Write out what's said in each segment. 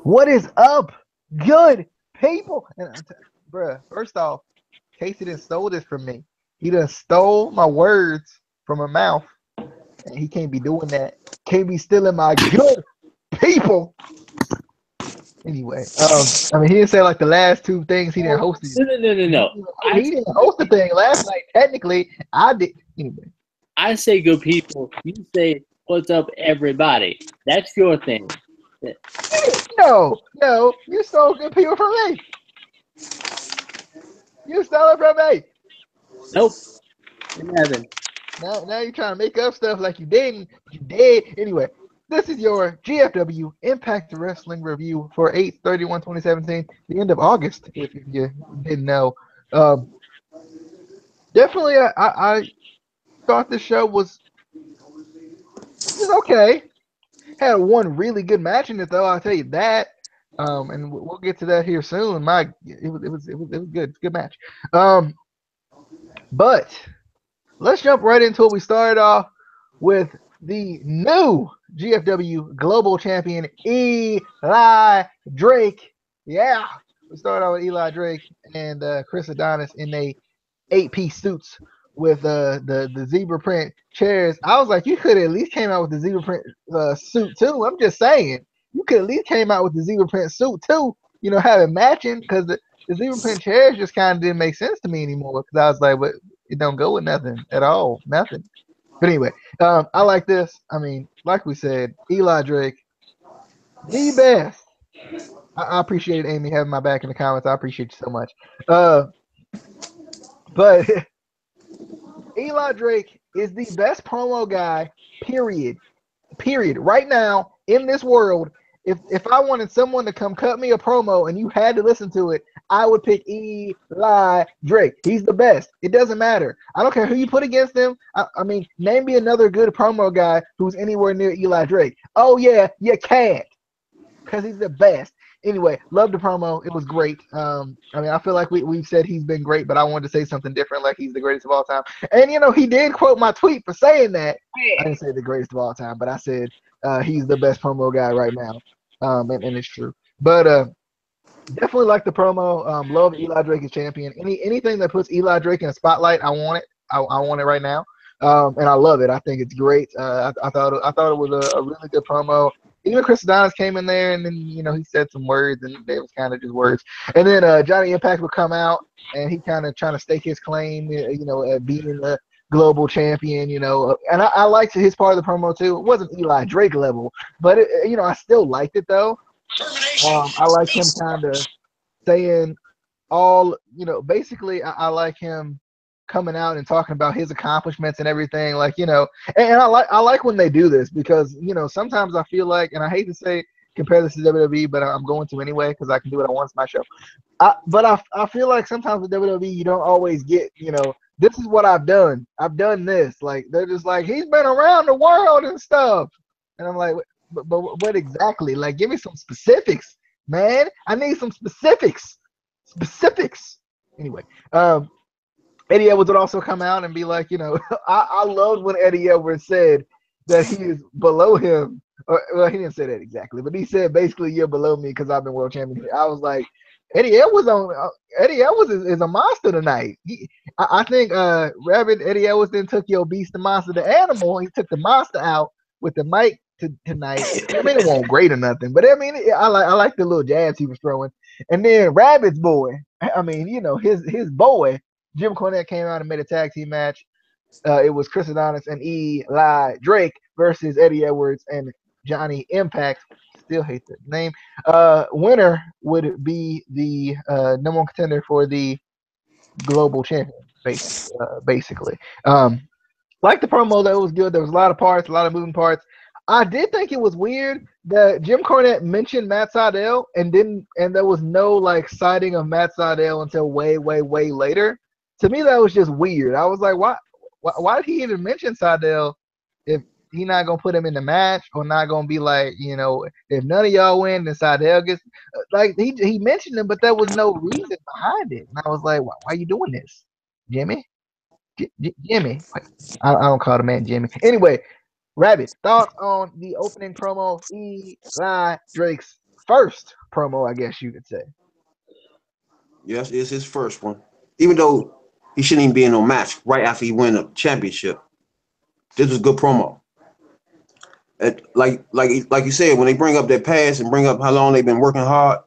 What is up, good people? Bruh, first off, Casey done stole this from me. He done stole my words from my mouth, and he can't be doing that. Can't be stealing my good people. Anyway, I mean, he didn't say like the last two things he didn't No, host it. no, no, no, no. I He didn't host the thing last night. Technically, I did. Anyway, I say good people. You say what's up, everybody. That's your thing. no, you stole good people from me. You stole it from me. Nope, didn't happen. Now you're trying to make up stuff like you didn't. You did. Anyway, this is your GFW Impact Wrestling review for 8/31/2017, the end of August, if you didn't know. Um, Definitely, I thought the show was okay. Had one really good match in it, though. I'll tell you that. And we'll get to that here soon. It was good. Good match. Um, but let's jump right into it. We started off with the new GFW Global Champion Eli Drake. Yeah, we started off with Eli Drake and Chris Adonis in a 8-piece suits with the zebra print chairs. I was like, you could at least came out with the zebra print suit too. I'm just saying, you could at least came out with the zebra print suit too. Have it matching because the zebra print chairs just kind of didn't make sense to me anymore. Because I was like, what? It don't go with nothing at all. Nothing. But anyway, I like this. I mean, like we said, Eli Drake, the best. I appreciate Amy having my back in the comments. I appreciate you so much. Uh, but Eli Drake is the best promo guy, period. Period. Right now, in this world, if I wanted someone to come cut me a promo and you had to listen to it, I would pick Eli Drake. He's the best. It doesn't matter. I don't care who you put against him. I mean, name me another good promo guy who's anywhere near Eli Drake. Oh, yeah, you can't because he's the best. Anyway, love the promo. It was great. I mean, I feel like we've said he's been great, but I wanted to say something different, like he's the greatest of all time. And he did quote my tweet for saying that. I didn't say the greatest of all time, but I said he's the best promo guy right now, and it's true. But definitely like the promo. Love Eli Drake as champion. Anything that puts Eli Drake in a spotlight, I want it. I want it right now, and I love it. I think it's great. I thought it was a really good promo. Even Chris Adonis came in there, and then he said some words, and they was kind of just words. And then Johnny Impact would come out, and he kind of trying to stake his claim, at being the global champion. And I liked his part of the promo too. It wasn't Eli Drake level, but I still liked it though. I like him kind of saying all, basically, I like him coming out and talking about his accomplishments and everything, like, and I like when they do this because, sometimes I feel like, and I hate to say compare this to WWE, but I'm going to anyway because I can do what I want. It's my show. But I feel like sometimes with WWE, you don't always get, this is what I've done. I've done this. Like, they're just like, he's been around the world and stuff. And I'm like, but what exactly? Like, give me some specifics, man. I need some specifics. Specifics. Anyway, Eddie Edwards would also come out and be like, I loved when Eddie Edwards said that he is below him. Well, he didn't say that exactly, but he said basically you're below me because I've been world champion. I was like, Eddie Edwards is a monster tonight. I think Rabbit Eddie Edwards then took your beast, the monster, the animal. He took the monster out with the mic tonight. I mean, it wasn't great or nothing, but I mean, I like the little jabs he was throwing. And then Rabbit's boy, I mean, his boy, Jim Cornette came out and made a tag team match. It was Chris Adonis and Eli Drake versus Eddie Edwards and Johnny Impact. Still hate the name. Winner would be the number one contender for the global champion, basically. Like the promo, that was good. There was a lot of parts, a lot of moving parts. I did think it was weird that Jim Cornette mentioned Matt Sydal and there was no like citing of Matt Sydal until way, way, way later. To me, that was just weird. I was like, why did he even mention Sydal if he not gonna put him in the match or not gonna be like, if none of y'all win, then Sydal gets like he mentioned him, but there was no reason behind it. And I was like, why are you doing this, Jimmy? Jimmy. I don't call the man Jimmy. Anyway, Rabbit, thoughts on the opening promo, Eli Drake's first promo, I guess you could say. Yes, it's his first one. Even though he shouldn't even be in no match right after he win a championship. This was good promo. Like you said, when they bring up their past and bring up how long they've been working hard,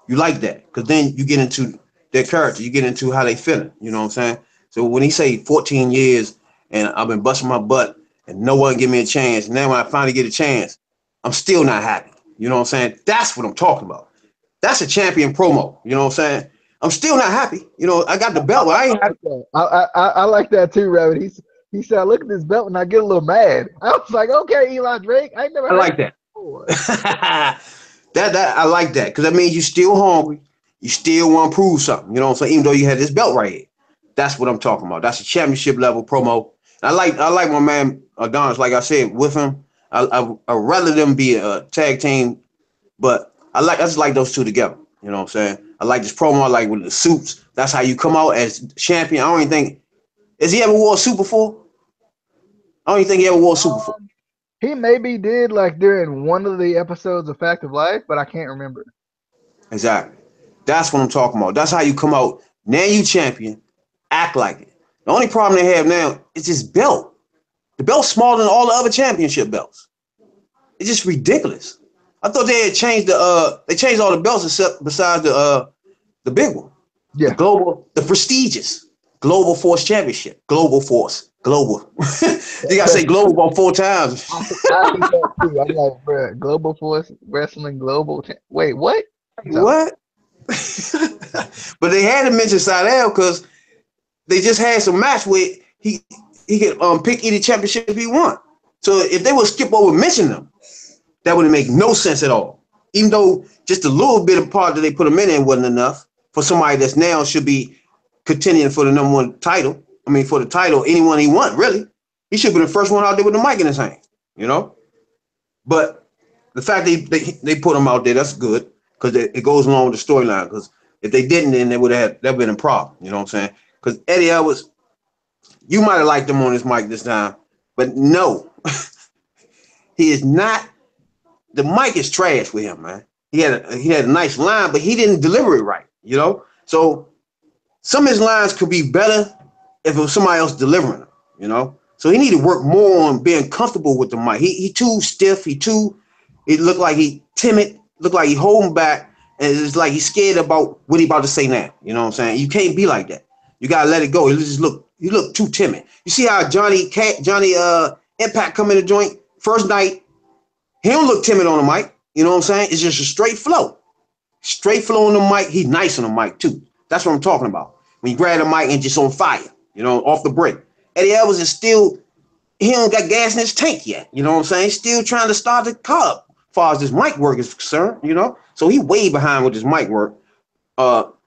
you like that because then you get into their character, you get into how they feeling. You know what I'm saying? So when he say 14 years and I've been busting my butt and no one give me a chance, and then when I finally get a chance, I'm still not happy. You know what I'm saying? That's what I'm talking about. That's a champion promo. You know what I'm saying? I'm still not happy. You know, I got the belt, but I ain't happy. Like that. I like that too, Rabbit. He said, I look at this belt and I get a little mad. I was like, okay, Eli Drake, I ain't never I heard like that that. before. that I like that because that means you still hungry. You still want to prove something. You know what I'm saying? Even though you had this belt right here. That's what I'm talking about. That's a championship level promo. I like my man Adonis. Like I said, with him, I rather them be a tag team, but I just like those two together. You know what I'm saying? I like this promo. I like with the suits. That's how you come out as champion. I don't even think has he ever wore a suit before? I don't even think he ever wore a suit before. He maybe did like during one of the episodes of Fact of Life, but I can't remember. Exactly. That's what I'm talking about. That's how you come out. Now you champion. Act like it. The only problem they have now is this belt. The belt's smaller than all the other championship belts. It's just ridiculous. I thought they had changed they changed all the belts except besides the big one. Yeah. The prestigious Global Force Championship. Global Force. Global. You gotta say global about 4 times. I hate that too. I'm like, bro, Global Force Wrestling Global. Wait, what? What? But they had to mention Seidel because they just had some match where he could pick any championship he want. So if they would skip over mention them, that wouldn't make no sense at all. Even though just a little bit of part that they put him in wasn't enough for somebody that's now should be contending for the number one title. I mean, for the title, anyone he want, really. He should be the first one out there with the mic in his hand, you know? But the fact they put him out there, that's good because it goes along with the storyline. Because if they didn't, then they would have been a problem, you know what I'm saying? Because Eddie Edwards, you might have liked him on his mic this time, but no, he is not. The mic is trash with him, man. He had a nice line, but he didn't deliver it right, you know. So some of his lines could be better if it was somebody else delivering them, you know. So he need to work more on being comfortable with the mic. He too stiff. It looked like he timid. Looked like he holding back, and it's like he's scared about what he about to say now. You know what I'm saying? You can't be like that. You gotta let it go. You look too timid. You see how Johnny Impact come in the joint first night. He don't look timid on the mic. You know what I'm saying? It's just a straight flow. Straight flow on the mic. He's nice on the mic too. That's what I'm talking about. When you grab the mic and just on fire, you know, off the break. Eddie Edwards is still, he don't got gas in his tank yet. You know what I'm saying? Still trying to start the car up as far as his mic work is concerned, you know? So he way behind with his mic work.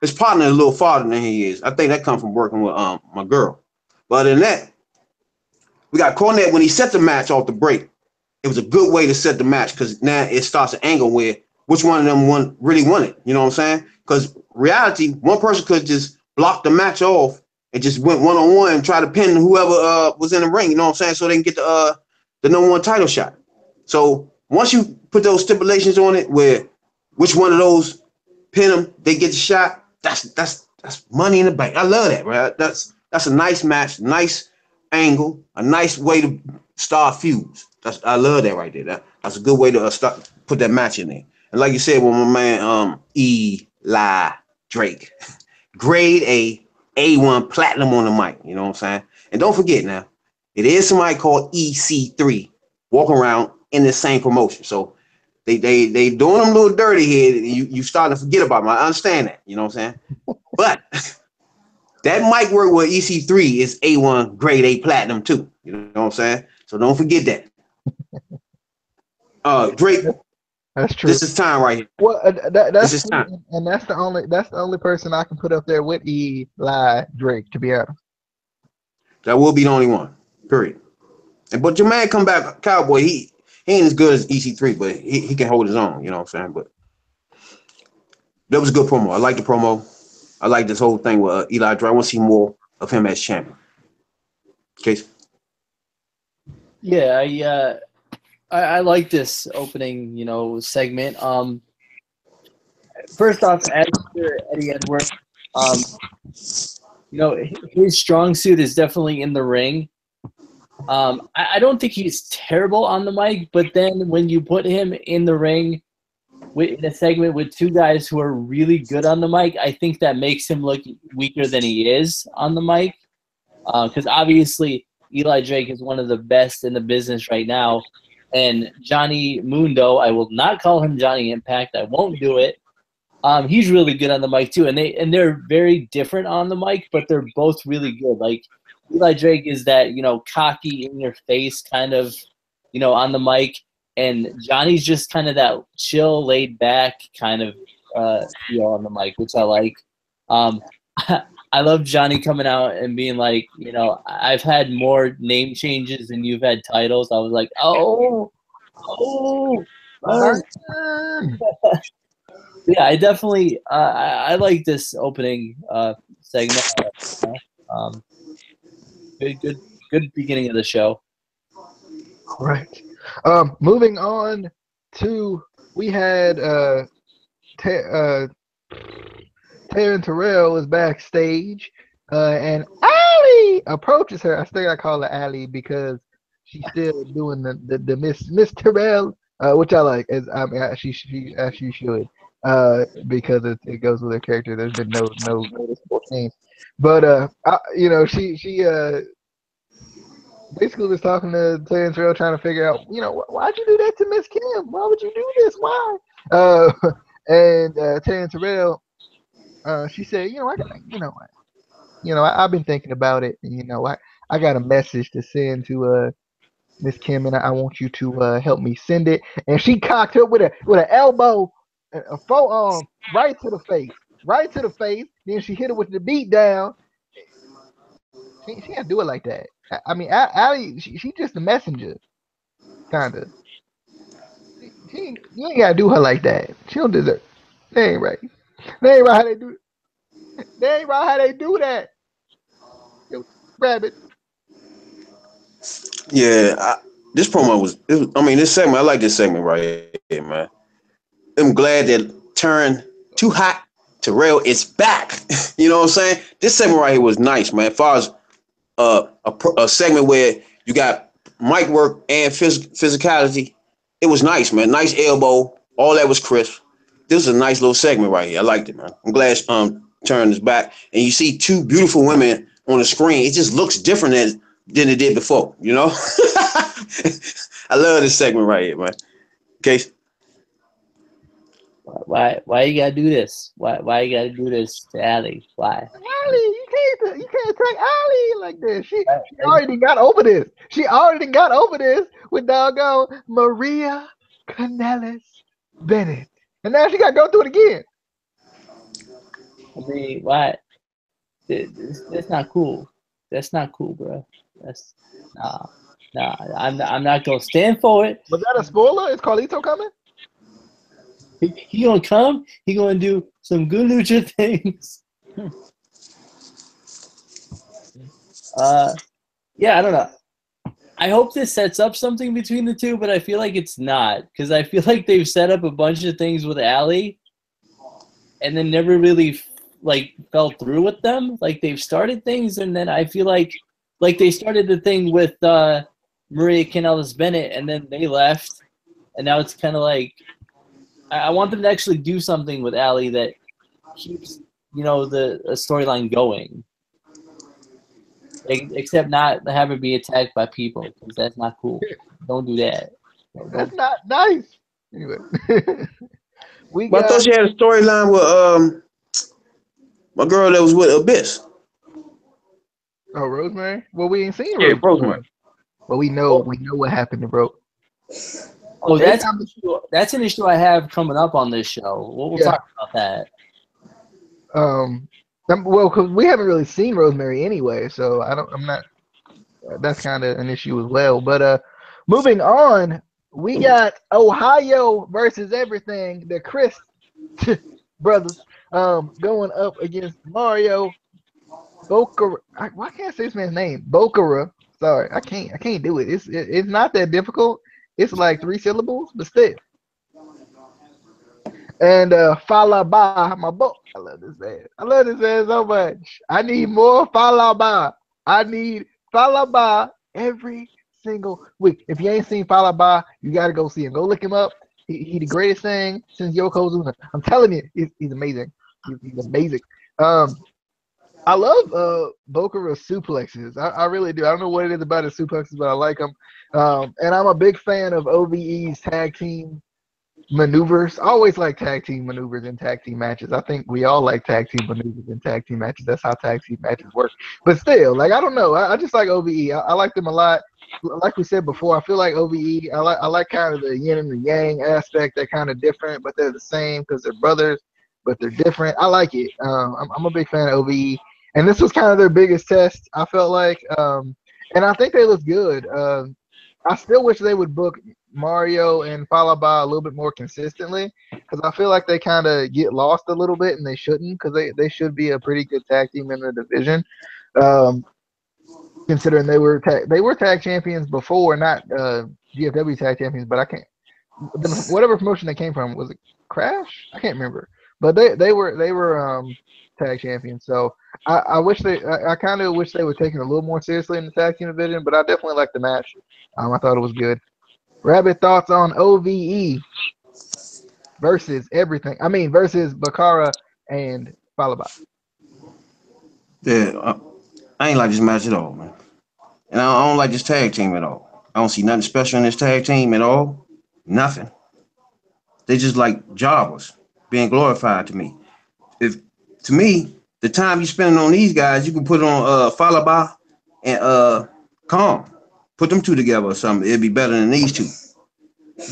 His partner is a little farther than he is. I think that comes from working with my girl. But other than that, we got Cornette when he set the match off the break. It was a good way to set the match because now it starts an angle where which one of them really won it. You know what I'm saying? Because reality, one person could just block the match off and just went one-on-one and try to pin whoever was in the ring. You know what I'm saying? So they can get the number one title shot. So once you put those stipulations on it, where which one of those pin them, they get the shot. That's money in the bank. I love that, right? That's a nice match, nice angle, a nice way to start feuds. I love that right there. That's a good way to start put that match in there. And like you said, with my man Eli Drake, grade A1 platinum on the mic. You know what I'm saying? And don't forget now, it is somebody called EC3 walking around in the same promotion. So they doing them a little dirty here. You starting to forget about them. I understand that. You know what I'm saying? But that mic work with EC3 is A1 grade A platinum too. You know what I'm saying? So don't forget that. Drake, That's true. this is time right here. Well, This that's is true, time. and that's the only person I can put up there with Eli Drake. To be honest, That will be the only one. Period. But your man come back, Cowboy, he ain't as good as EC3, but he can hold his own, you know what I'm saying? But that was a good promo. I like the promo. I like this whole thing with Eli Drake. I want to see more of him as champion. Case. Yeah, I like this opening, segment. first off, as for Eddie Edwards, um, his strong suit is definitely in the ring. I don't think he's terrible on the mic, but then when you put him in the ring in a segment with two guys who are really good on the mic, I think that makes him look weaker than he is on the mic. Because obviously Eli Drake is one of the best in the business right now. And Johnny Mundo, I will not call him Johnny Impact. I won't do it. He's really good on the mic too, and they're very different on the mic, but they're both really good. Like Eli Drake is that cocky in your face kind of on the mic, and Johnny's just kind of that chill, laid back kind of feel on the mic, which I like. I love Johnny coming out and being like, I've had more name changes than you've had titles. I was like, oh. Yeah, I definitely I like this opening segment. Good beginning of the show. Right. Moving on to we had Taryn Terrell is backstage, and Allie approaches her. I still gotta call her Allie because she's still doing the Miss Terrell, which I like. She should. Because it goes with her character. There's been no noticeable change, but she basically was talking to Terrence Terrell trying to figure out, why'd you do that to Miss Kim? Why would you do this? Why? And Terrence Terrell, she said, I've been thinking about it, and I got a message to send to Miss Kim, and I want you to help me send it. And she cocked her with an elbow, a forearm, right to the face. Then she hit her with the beat down. She can't do it like that. I mean, Allie, she just a messenger, kind of. You ain't gotta do her like that. She don't deserve. That ain't right. That ain't right how they do. That ain't right how they do that. Yo, rabbit. Yeah, this promo this segment. I like this segment right here, man. I'm glad that turned too hot. Terrell is back. You know what I'm saying? This segment right here was nice, man. As far as a segment where you got mic work and physicality, it was nice, man. Nice elbow. All that was crisp. This is a nice little segment right here. I liked it, man. I'm glad Turn is back, and you see two beautiful women on the screen. It just looks different than it did before. I love this segment right here, man. Okay. Why you gotta do this? Why you gotta do this to Allie? Why? Allie, you can't take Allie like this. She already got over this. She already got over this with doggone Maria Kanellis Bennett, and now she gotta go through it again. I mean, why? That's not cool. That's not cool, bro. That's nah. I'm not gonna stand for it. Was that a spoiler? Is Carlito coming? He gonna come. He gonna do some good lucha things. Yeah, I don't know. I hope this sets up something between the two, but I feel like it's not, because I feel like they've set up a bunch of things with Allie, and then never really fell through with them. Like they've started things, and then I feel like they started the thing with Maria Kanellis Bennett, and then they left, and now it's kind of like I want them to actually do something with Allie that keeps the storyline going. Except not have her be attacked by people, because that's not cool. Don't do that. That's not nice. Anyway, I thought she had a storyline with my girl that was with Abyss. Oh, Rosemary. Well, we ain't seen Rosemary. But we know what happened to Bro. Oh, that's an issue I have coming up on this show. We'll talk about that. Well, because we haven't really seen Rosemary anyway, so I'm not. That's kind of an issue as well. But moving on, we got Ohio versus everything. The Chris brothers going up against Mario Bokara. Why can't I say this man's name? Bokara. Sorry, I can't do it. It's not that difficult. It's like 3 syllables, but still. And Falaba, my boy. I love this man. I love this man so much. I need more Falaba. I need Falaba every single week. If you ain't seen Falaba, you got to go see him. Go look him up. He the greatest thing since Yokozuna. I'm telling you, he's amazing. He's amazing. Um, I love Bokura suplexes. I really do. I don't know what it is about his suplexes, but I like them. And I'm a big fan of OVE's tag team maneuvers. I always like tag team maneuvers in tag team matches. I think we all like tag team maneuvers in tag team matches. That's how tag team matches work. But still, like I don't know. I just like OVE. I like them a lot. Like we said before, I feel like OVE. I like kind of the yin and the yang aspect. They're kind of different, but they're the same because they're brothers, but they're different. I like it. I'm a big fan of OVE, and this was kind of their biggest test. I felt like, and I think they look good. I still wish they would book Mario and Falaba a little bit more consistently because I feel like they kind of get lost a little bit and they shouldn't because they should be a pretty good tag team in the division. Um, Considering they were tag champions before, not GFW tag champions, but I can't whatever promotion they came from, was it Crash? I can't remember, but they were tag champions. So I kind of wish they were taken a little more seriously in the tag team division, but I definitely liked the match. I thought it was good. Rabbit, thoughts on OVE versus everything? I mean versus Bakara and Falaba. Yeah, I ain't like this match at all, man. And I don't like this tag team at all. I don't see nothing special in this tag team at all. Nothing. They just like jobbers being glorified to me. If to me, the time you spending on these guys, you can put on Falaba and Calm. Put them two together or something. It'd be better than these two.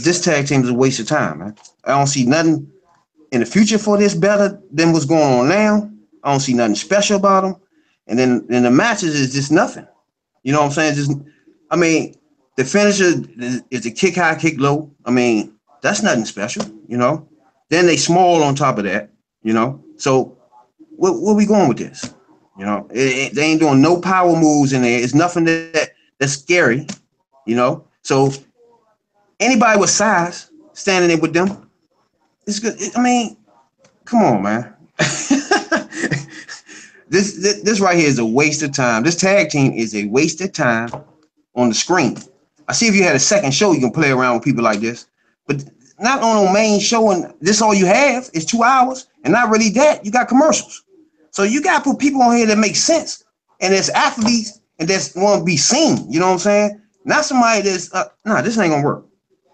This tag team is a waste of time, man. I don't see nothing in the future for this better than what's going on now. I don't see nothing special about them. And then the matches is just nothing. You know what I'm saying? Just, I mean, the finisher is a kick high, kick low. I mean, that's nothing special, you know. Then they small on top of that, you know. So where we going with this? You know, they ain't doing no power moves in there. It's nothing that's scary, you know. So anybody with size standing there with them, it's good. I mean, come on, man. This right here is a waste of time. This tag team is a waste of time on the screen. I see if you had a second show, you can play around with people like this, but not on a main show. And this all you have is 2 hours, and not really that. You got commercials, so you got to put people on here that make sense, and there's athletes and that's want to be seen. You know what I'm saying? Not somebody that's nah. This ain't gonna work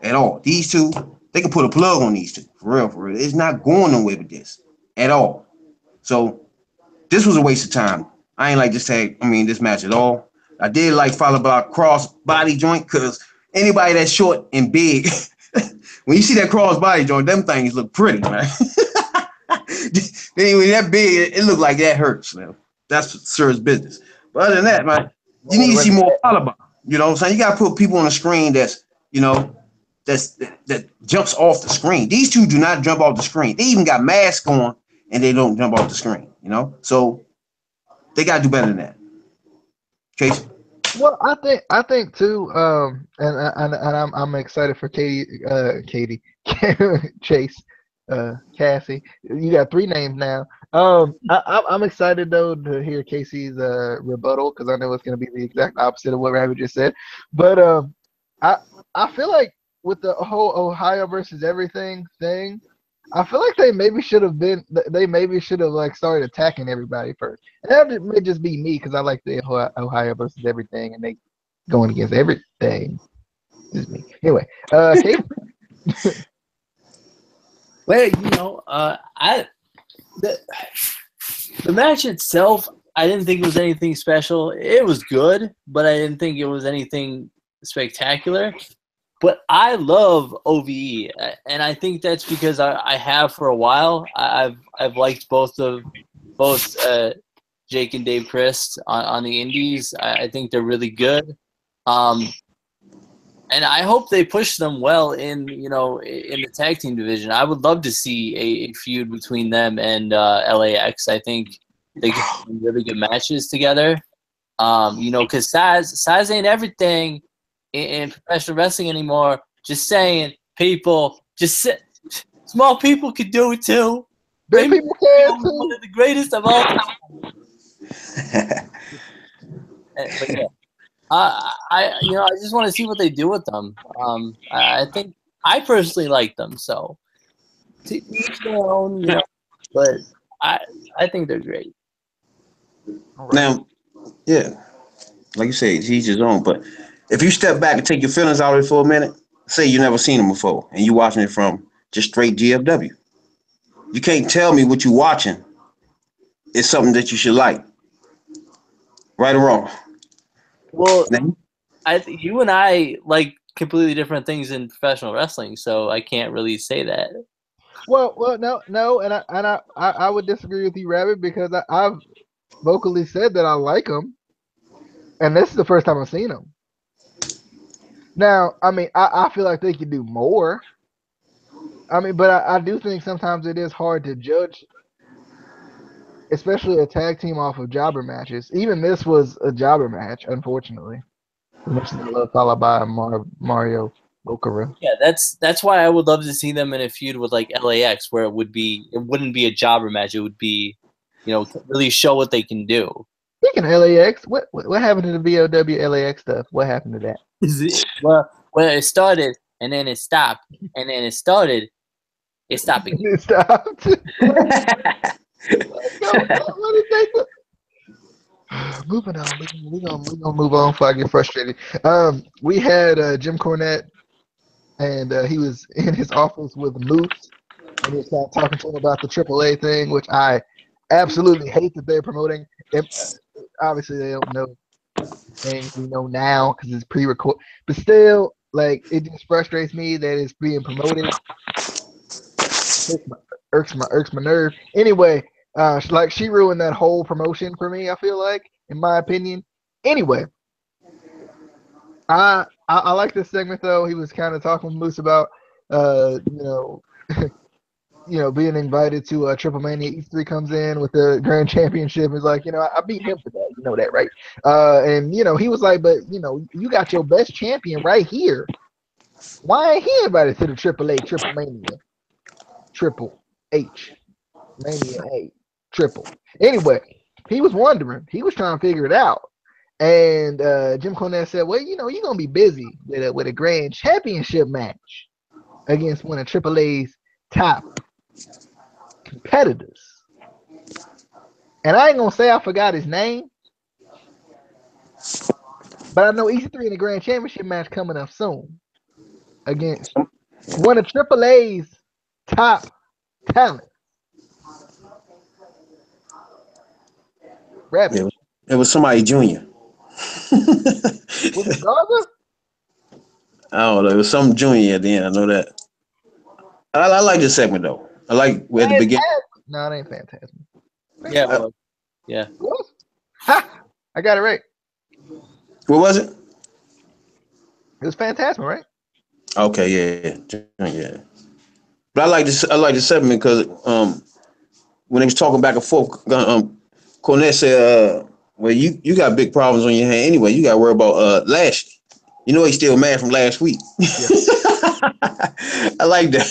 at all. These two, they can put a plug on these two for real. For real, it's not going nowhere with this at all. So. This was a waste of time. I ain't like this match at all. I did like followed by cross body joint because anybody that's short and big, when you see that cross body joint, them things look pretty, man. Anyway, that big, it looked like that hurts, man. That's serious business. But other than that, man, you need to see more followed by. You know what I'm saying? You got to put people on the screen that's, you know, that jumps off the screen. These two do not jump off the screen. They even got masks on and they don't jump off the screen. You know, so they gotta do better than that. Chase. Well, I think too, and I'm excited for Katie, Chase, Cassie. You got 3 names now. I'm excited though to hear Casey's rebuttal because I know it's gonna be the exact opposite of what Rabbit just said. But I feel like with the whole Ohio versus everything thing. I feel like they maybe should have like started attacking everybody first. And that may just be me because I like the Ohio versus everything and they going against everything. Just me. Anyway, Kate? Well, the match itself, I didn't think it was anything special. It was good, but I didn't think it was anything spectacular. But I love OVE, and I think that's because I have for a while. I've liked both Jake and Dave Christ on the Indies. I think they're really good, and I hope they push them well in the tag team division. I would love to see a feud between them and LAX. I think they get some really good matches together. Because size ain't everything in professional wrestling anymore. Just saying, people, just sit. Small people could do it too. Big people can One too. of the greatest of all time. But yeah, I just want to see what they do with them. I think I personally like them, so to each their own, But I think they're great. All right. Now, yeah, like you say, he's his own. But if you step back and take your feelings out of it for a minute, say you never seen him before, and you watching it from just straight GFW, you can't tell me what you watching is something that you should like, right or wrong. Well, Now, you and I like completely different things in professional wrestling, so I can't really say that. Well, no, and I would disagree with you, Rabbit, because I've vocally said that I like him, and this is the first time I've seen him. Now, I mean, I feel like they could do more. I mean, but I do think sometimes it is hard to judge, especially a tag team off of jobber matches. Even this was a jobber match, unfortunately. Much love followed by Mario Okara. Yeah, that's why I would love to see them in a feud with like LAX, where it wouldn't be a jobber match. It would be, really show what they can do. Speaking of LAX, what happened to the VOW LAX stuff? What happened to that? Well, it started and then it stopped, and then it started, it stopped again. It stopped. Moving on, we gonna move on before I get frustrated. We had Jim Cornette, and he was in his office with Moose, and he was kind of talking to him about the AAA thing, which I absolutely hate that they're promoting. Obviously, they don't know things we know now because it's pre-recorded, but still, like, it just frustrates me that it's being promoted. Irks my nerve. Anyway, she ruined that whole promotion for me. I feel like, in my opinion. Anyway, I like this segment though. He was kind of talking with Moose about being invited to Triple Mania. E3 comes in with the Grand Championship. Is like, I beat him for that. You know that, right? And he was like, but you got your best champion right here. Why ain't he invited to the AAA Triple Mania? Triple H Mania A Triple. Anyway, he was wondering. He was trying to figure it out. And Jim Cornette said, well, you're going to be busy with a Grand Championship match against one of AAA's top competitors. And I ain't going to say I forgot his name, but I know EC3 in the Grand Championship match coming up soon against one of AAA's top talent. Rabbit. Yeah, it was somebody junior. Was it Garza? I don't know. It was some junior at the end. I know that. I like this segment though. I like at the beginning. No, it ain't Phantasm. Yeah, well, yeah. What? Ha! I got it right. What was it? It was Phantasm, right? Okay, yeah. But I like this. I like the segment because when they was talking back and forth, Cornette said, "Well, you got big problems on your hand anyway. You got to worry about Lashley. He's still mad from last week." Yeah. I like that.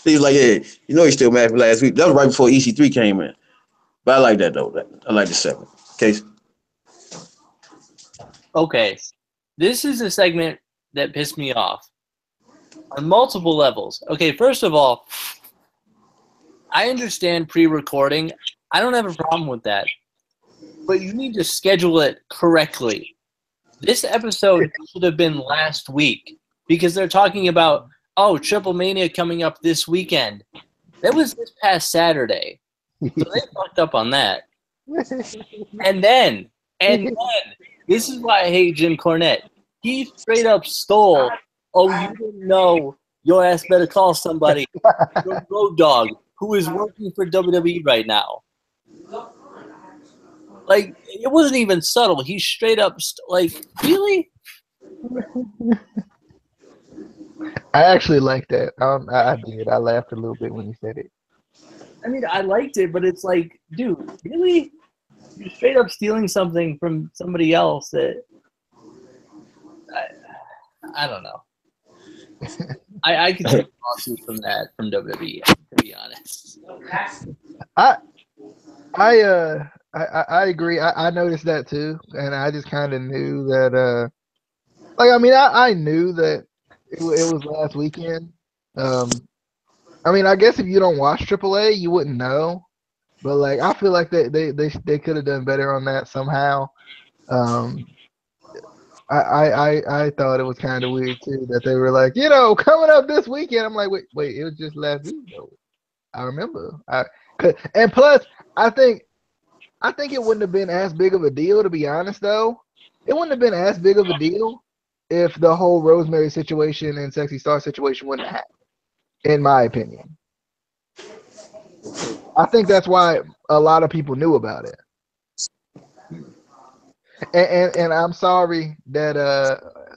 He was like, "Yeah, he's still mad from last week." That was right before EC3 came in. But I like that though. I like the segment. Case. Okay, this is a segment that pissed me off on multiple levels. Okay, first of all, I understand pre-recording. I don't have a problem with that. But you need to schedule it correctly. This episode should have been last week because they're talking about, Triple Mania coming up this weekend. That was this past Saturday. So they fucked up on that. And then, this is why I hate Jim Cornette. He straight up stole, you didn't know, your ass better call somebody, your road dog, who is working for WWE right now. Like, it wasn't even subtle. He straight up, really? I actually like that. I did. I laughed a little bit when he said it. I mean, I liked it, but it's like, dude, really? You're straight up stealing something from somebody else that I don't know. I could see a lawsuit from that from WWE, to be honest. I I agree. I noticed that too, and I just kind of knew that. Like I mean, I knew that it was last weekend. I mean, I guess if you don't watch AAA, you wouldn't know. But like, I feel like they could have done better on that somehow. Um, I thought it was kind of weird too that they were like, coming up this weekend. I'm like, wait, it was just last week though. I remember. And plus, I think it wouldn't have been as big of a deal, to be honest. Though it wouldn't have been as big of a deal if the whole Rosemary situation and Sexy Star situation wouldn't have happened, in my opinion. I think that's why a lot of people knew about it. And I'm sorry that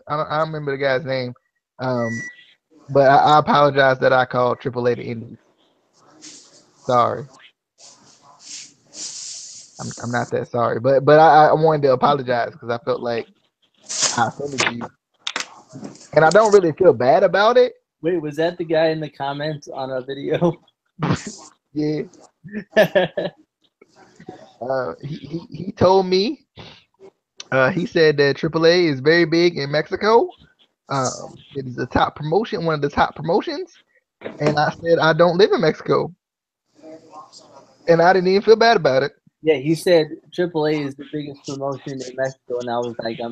I don't remember the guy's name, but I apologize that I called AAA the Indies. Sorry, I'm not that sorry, but I wanted to apologize because I felt like I offended you, and I don't really feel bad about it. Wait, was that the guy in the comments on a video? Yeah. He told me. He said that AAA is very big in Mexico. It is the top promotion, one of the top promotions. And I said I don't live in Mexico, and I didn't even feel bad about it. Yeah, he said AAA is the biggest promotion in Mexico, and I was like, I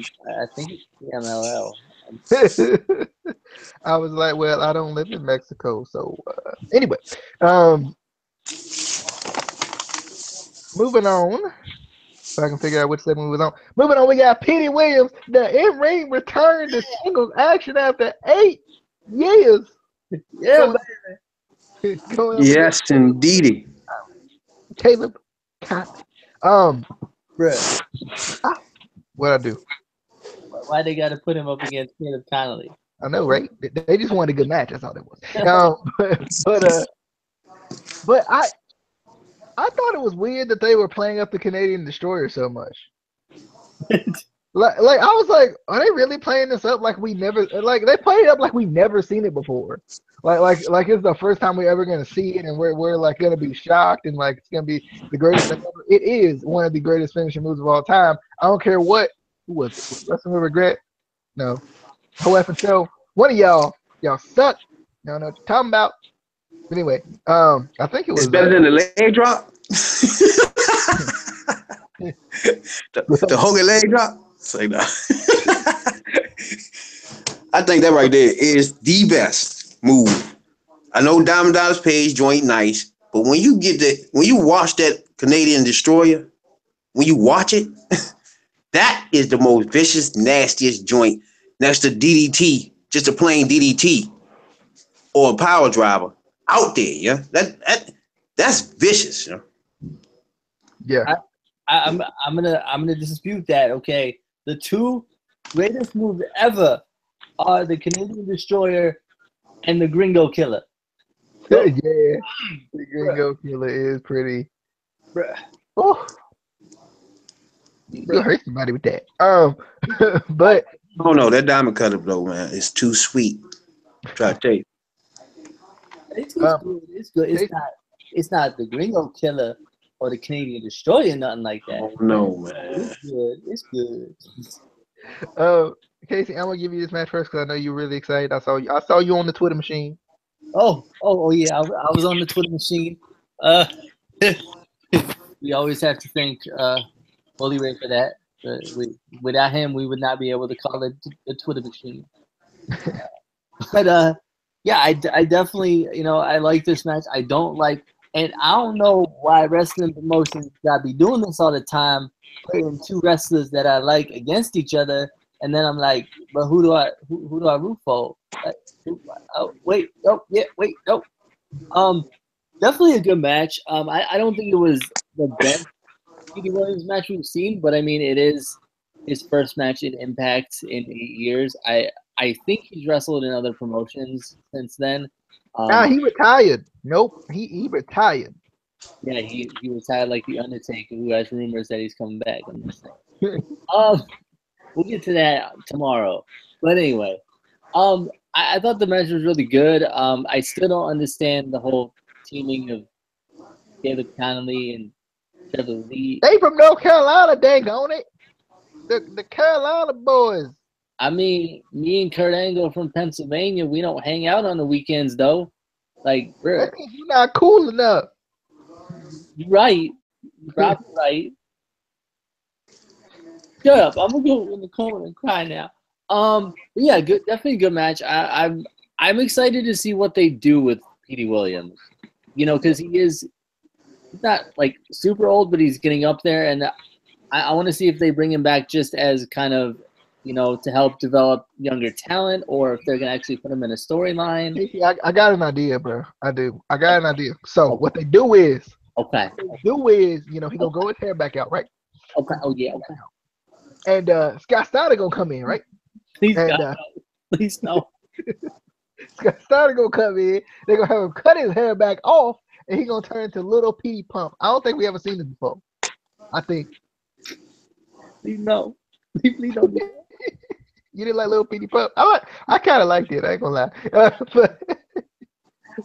think it's the MLL. I was like, well, I don't live in Mexico, so anyway. Um, moving on. If I can figure out which segment we was on. Moving on, we got Petey Williams, the in-ring return to singles action after 8 years. Yeah, Going Yes, indeedy. Caleb Conley. bruh. What I do? Why they got to put him up against Caleb Connolly? I know, right? They just wanted a good match. That's all it was. But I thought it was weird that they were playing up the Canadian Destroyer so much. Like I was like, are they really playing this up like we never like they played it up like we never seen it before? Like it's the first time we're ever gonna see it, and we're like gonna be shocked, and like it's gonna be the greatest thing ever. It is one of the greatest finishing moves of all time. I don't care what. Who was it? Was Wrestling with Regret? No. Whole effing show. One of y'all suck. Y'all know what you're talking about. But anyway, I think it was It's better than the leg drop. the Hogan leg drop. Say no. I think that right there is the best move. I know Diamond Dallas Page joint nice, but when you watch that Canadian Destroyer, when you watch it, that is the most vicious, nastiest joint next to DDT, just a plain DDT or a power driver out there. Yeah, that's vicious. Yeah. I'm gonna dispute that. Okay, the two greatest moves ever are the Canadian Destroyer and the Gringo Killer. Yeah, the Gringo Killer is pretty. Bruh. Oh, you gonna hurt somebody with that. But oh no, that diamond cutter blow, man, is too sweet. Try to tell you. It's good. It's good. It's not the Gringo Killer or the Canadian Destroyer, nothing like that. Oh no, man. It's good. Casey, I'm gonna give you this match first because I know you're really excited. I saw you on the Twitter machine. Oh yeah, I was on the Twitter machine. We always have to thank Bully Ray for that. Without him, we would not be able to call it the Twitter machine. But yeah, I definitely, I like this match. I don't like, and I don't know why wrestling promotions gotta be doing this all the time, putting two wrestlers that I like against each other, and then I'm like, but who do I root for? Like, wait, no. Definitely a good match. I don't think it was the best Petey Williams match we've seen, but I mean, it is his first match in Impact in 8 years. I think he's wrestled in other promotions since then. Nah, he retired. Nope, he retired. Yeah, he retired like the Undertaker, who has rumors that he's coming back. I'm just saying. We'll get to that tomorrow. But anyway, I thought the match was really good. I still don't understand the whole teaming of Caleb Connolly and Trevor Lee. They from North Carolina, dang on it. The Carolina boys. I mean, me and Kurt Angle from Pennsylvania, we don't hang out on the weekends though. Like, bro, That means you're not cool enough. you're right. You're probably right. Shut up. I'm gonna go in the corner and cry now. Yeah, good, definitely a good match. I'm excited to see what they do with Petey Williams. You know, because he's not like super old, but he's getting up there, and I want to see if they bring him back just as kind of, you know, to help develop younger talent, or if they're gonna actually put him in a storyline. I got an idea, bro. I do. I got an idea. So Okay. what they do is, Okay. you know, he gonna grow his hair back out, right? Okay. Oh yeah. Okay. And Scott Steiner gonna come in, right? Please And God, no. Please no. Scott Steiner gonna come in. They're gonna have him cut his hair back off, and he gonna turn into Little Petey Pump. I don't think we ever seen this before. I think Please no. Please don't do that. you didn't like Little Petey Pump. I kind of liked it. I ain't gonna lie. But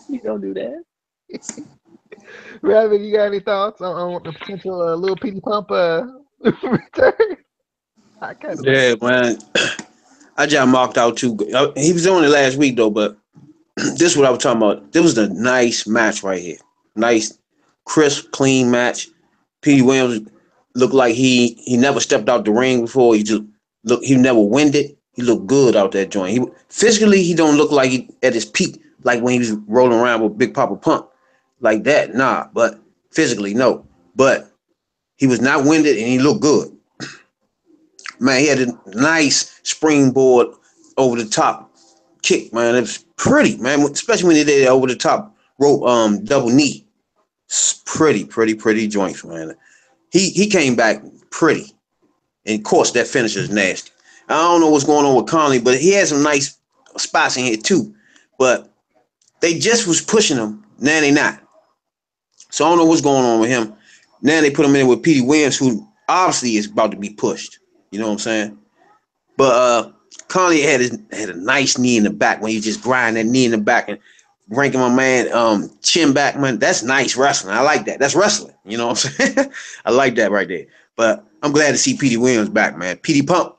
Please don't do that. Rabbit, you got any thoughts on the potential Little Petey Pump return? I kind of Yeah, man. I just marked out too. He was on it last week though, but this is what I was talking about. This was a nice match right here. Nice, crisp, clean match. Petey Williams looked like he never stepped out the ring before. He never winded. He looked good out that joint. Physically he don't look like he at his peak, like when he was rolling around with Big Papa Pump like that. Nah, but physically no. But he was not winded and he looked good. Man, he had a nice springboard over the top kick, man. It was pretty, man, especially when he did it over the top rope double knee. It's pretty joints, man. He came back pretty. And of course that finisher is nasty. I don't know what's going on with Conley, but he had some nice spots in here too. But they just was pushing him. Now they not. So I don't know what's going on with him. Now they put him in with Petey Williams, who obviously is about to be pushed. You know what I'm saying? But Conley had a nice knee in the back when he just grind that knee in the back and ranking my man chin back, man. That's nice wrestling. I like that. That's wrestling. You know what I'm saying? I like that right there. But I'm glad to see Petey Williams back, man. Petey Pump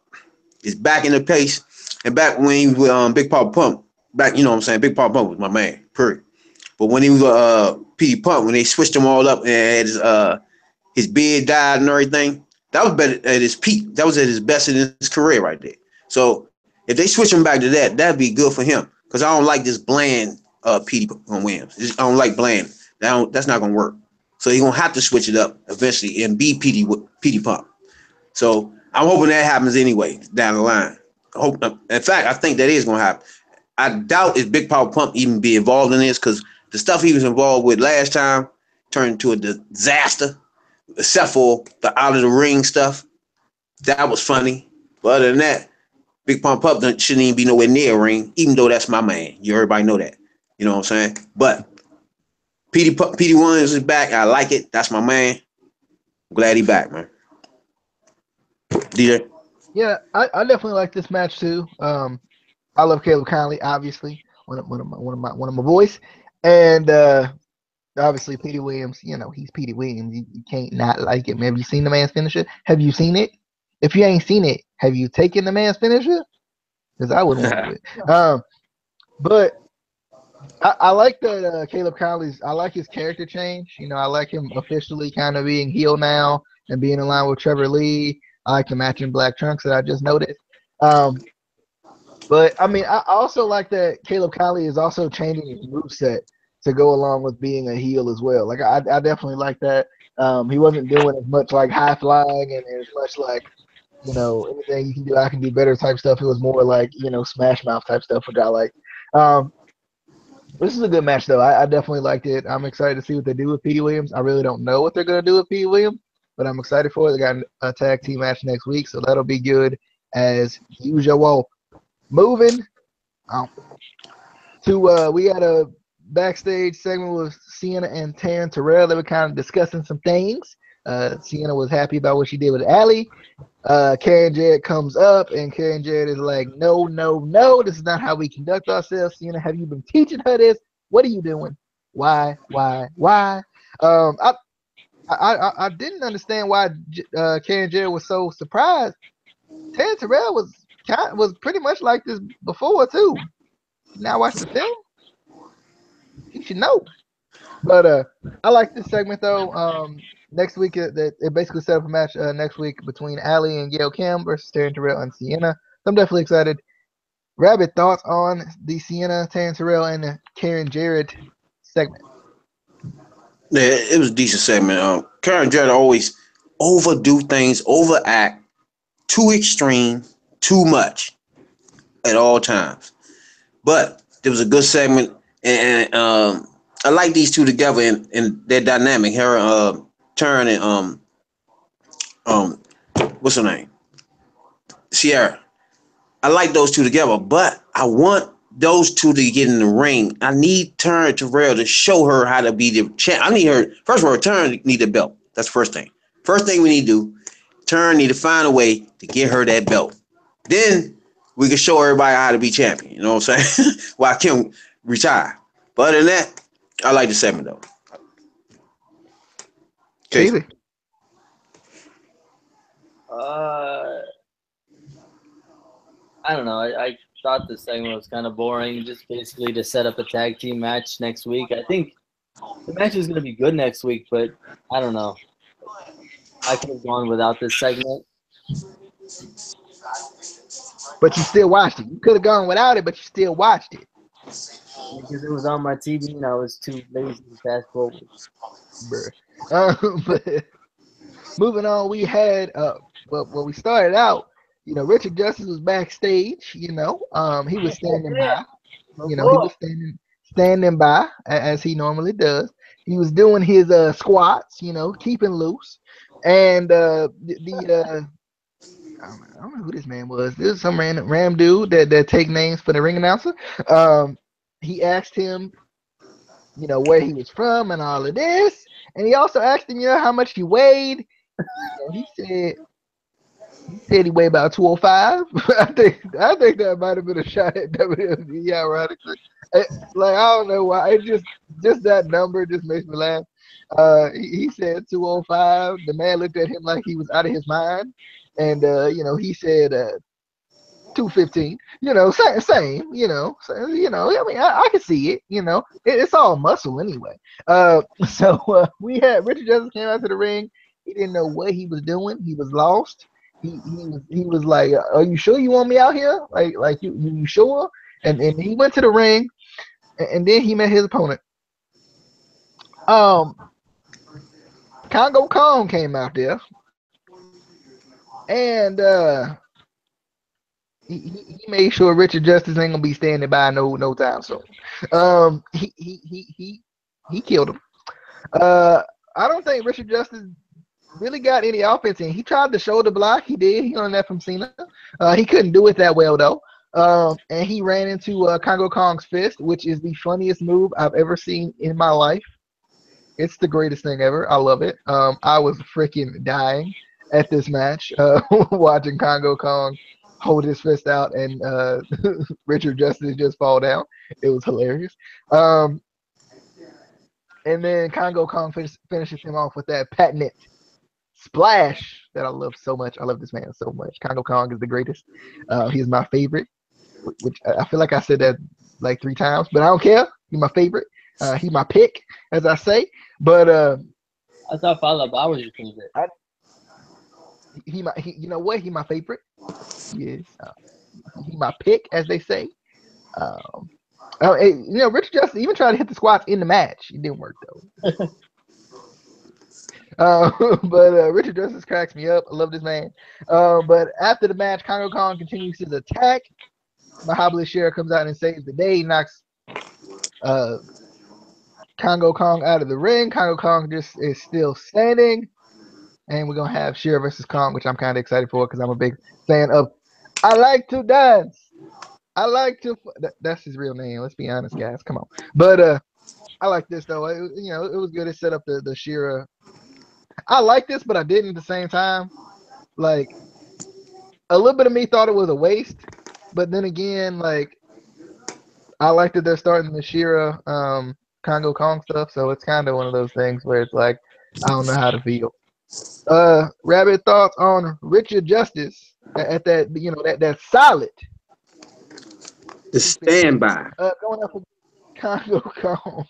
is back in the pace. And back when he was with Big Papa Pump, back, you know what I'm saying? Big Papa Pump was my man, period. But when he was Petey Pump, when they switched him all up and had his beard dyed and everything, that was better at his peak. That was at his best in his career right there. So if they switch him back to that, that'd be good for him. Because I don't like this bland Petey Williams. I don't like bland. That's not gonna work. So he's gonna have to switch it up eventually and be Petey Pump. So I'm hoping that happens anyway down the line. In fact, I think that is gonna happen. I doubt if Big Papa Pump even be involved in this because the stuff he was involved with last time turned into a disaster. Except for the out of the ring stuff, that was funny. But other than that, Big Pump Up shouldn't even be nowhere near a ring, even though that's my man. Everybody know that. You know what I'm saying? But Petey Williams is back. I like it. That's my man. I'm glad he back, man. DJ. Yeah, I definitely like this match too. I love Caleb Conley, obviously, one of my boys, and obviously Petey Williams. You know, he's Petey Williams. You can't not like him. Have you seen the man's finisher? Have you seen it? If you ain't seen it, have you taken the man's finisher? Because I wouldn't want to do it. But I like that Caleb Conley's. I like his character change. You know, I like him officially kind of being heel now and being in line with Trevor Lee. I like the matching black trunks that I just noticed. But I mean, I also like that Caleb Conley is also changing his moveset to go along with being a heel as well. Like I definitely like that. He wasn't doing as much like high flying and as much like, you know, anything you can do, I can do better type stuff. It was more like, you know, smash mouth type stuff, which I like. This is a good match though. I definitely liked it. I'm excited to see what they do with Petey Williams. I really don't know what they're gonna do with Petey Williams, but I'm excited for it. They got a tag team match next week, so that'll be good as usual. Moving to we got a backstage segment with Sienna and Taryn Terrell. They were kind of discussing some things. Sienna was happy about what she did with Allie. Karen Jarrett comes up, and Karen Jarrett is like, no, no, no, this is not how we conduct ourselves. Sienna, have you been teaching her this? What are you doing? Why? Um, I, I didn't understand why Karen Jarrett was so surprised. Ted Terrell was pretty much like this before too. Now watch the film, you should know. But I like this segment though. Next week it basically set up a match next week between Allie and Gail Kim versus Taryn Terrell and Sienna. So I'm definitely excited. Rabbit, thoughts on the Sienna, Taryn Terrell, and Karen Jarrett segment? Yeah, it was a decent segment. Karen Jarrett always overdo things, overact, too extreme, too much at all times. But it was a good segment, and I like these two together and their dynamic. Her Turn and um what's her name? Sierra. I like those two together, but I want those two to get in the ring. I need Turn Terrell to show her how to be the champ. I need her. First of all, Turn need a belt. That's the first thing. First thing we need to do, Turn need to find a way to get her that belt. Then we can show everybody how to be champion. You know what I'm saying? While Kim retire. But other than that, I like the segment though. Okay. Easy. I don't know. I thought this segment was kind of boring, just basically to set up a tag team match next week. I think the match is going to be good next week, but I don't know. I could have gone without this segment. But you still watched it. You could have gone without it, but you still watched it. Because it was on my TV and I was too lazy to fast forward. Bruh. But moving on, we had when we started out, Richard Justice was backstage. He was standing by. He was standing by as he normally does. He was doing his squats, keeping loose, and I don't know who this man was. This is some random dude that take names for the ring announcer. He asked him, where he was from and all of this, and he also asked him, how much he weighed. He said he weighed about 205. I think that might have been a shot at WWE, ironically. Like, I don't know why. It just that number just makes me laugh. He said 205. The man looked at him like he was out of his mind, and he said 215. Same. I mean, I can see it. It's all muscle anyway. We had Richard Justice came out to the ring. He didn't know what he was doing. He was lost. He was like, "Are you sure you want me out here? Like you sure?" And he went to the ring, and then he met his opponent. Congo Kong came out there, and he made sure Richard Justice ain't gonna be standing by no time soon. He killed him. I don't think Richard Justice really got any offense in. He tried the shoulder block. He did. He learned that from Cena. He couldn't do it that well though. And he ran into Congo Kong's fist, which is the funniest move I've ever seen in my life. It's the greatest thing ever. I love it. I was freaking dying at this match, watching Congo Kong hold his fist out and Richard Justice just fall down. It was hilarious. And then Congo Kong finishes him off with that patented splash that I love so much. I love this man so much. Congo Kong is the greatest. He's my favorite, which I feel like I said that like 3 times, but I don't care. He's my favorite. He's my pick, as I say. But I thought Fallah Bahh was your favorite. You know what? He my favorite. He is. He my pick, as they say. Richard Justice even tried to hit the squats in the match. It didn't work though. But Richard Justice cracks me up. I love this man. But after the match, Congo Kong continues his attack. Mahabali Shera comes out and saves the day. He knocks Congo Kong out of the ring. Congo Kong just is still standing. And we're going to have Shera versus Kong, which I'm kind of excited for because I'm a big fan of I like to dance. I like to. That's his real name. Let's be honest, guys. Come on. But I like this though. It was good. It set up the Shera. I like this, but I didn't at the same time. Like a little bit of me thought it was a waste, but then again, like I like that they're starting the Shira Congo Kong stuff, so it's kind of one of those things where it's like I don't know how to feel. Rabbit, thoughts on Richard Justice at that that solid The standby. going up for Congo Kong.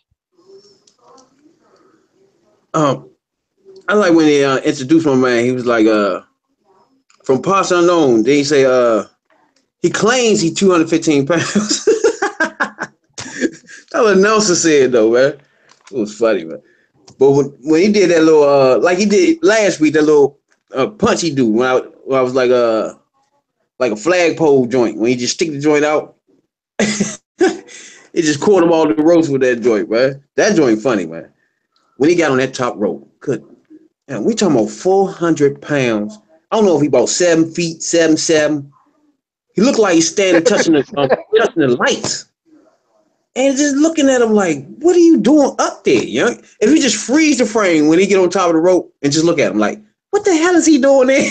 I like when they introduced my man. He was like, from parts unknown. They say, he claims he's 215 pounds. That was Nelson said though, man. It was funny, man. But when he did that little, like he did last week, that little punch he do when I was like a flagpole joint when he just stick the joint out. He just caught him all the ropes with that joint, man. That joint funny, man. When he got on that top rope, man, we talking about 400 pounds. I don't know if he about 7 feet, 7'7". He looked like he's standing touching the lights. And just looking at him like, what are you doing up there? You know? If you just freeze the frame when he get on top of the rope and just look at him like, what the hell is he doing there?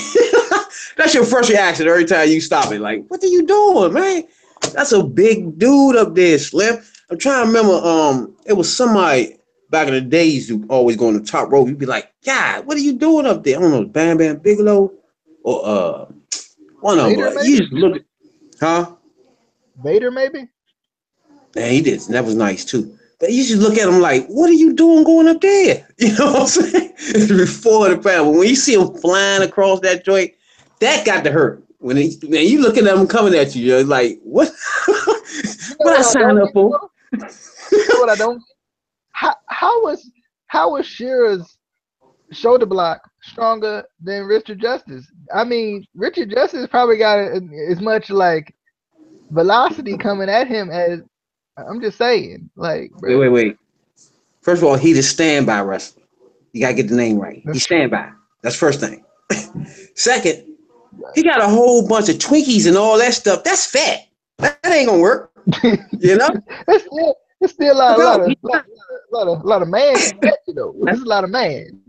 That's your first reaction every time you stop it. Like, what are you doing, man? That's a big dude up there, Slim. I'm trying to remember, it was somebody back in the days who always go on the top rope. You'd be like, God, what are you doing up there? I don't know, Bam Bam Bigelow or one of them. You just look at, huh? Vader, maybe? Man, he did. That was nice too. But you should look at him like, what are you doing going up there? You know what I'm saying? Before the pound. But when you see him flying across that joint, that got to hurt. When you looking at him coming at you, you're like, what? What I signed up for? You know what I don't? How was Shira's shoulder block stronger than Richard Justice? I mean, Richard Justice probably got as much like velocity coming at him as. I'm just saying, like. Bro. Wait. First of all, he's a standby wrestler. You gotta get the name right. He's standby. That's first thing. Second, he got a whole bunch of Twinkies and all that stuff. That's fat. That ain't gonna work. You know. It's still a lot of man. You know, there's a lot of man.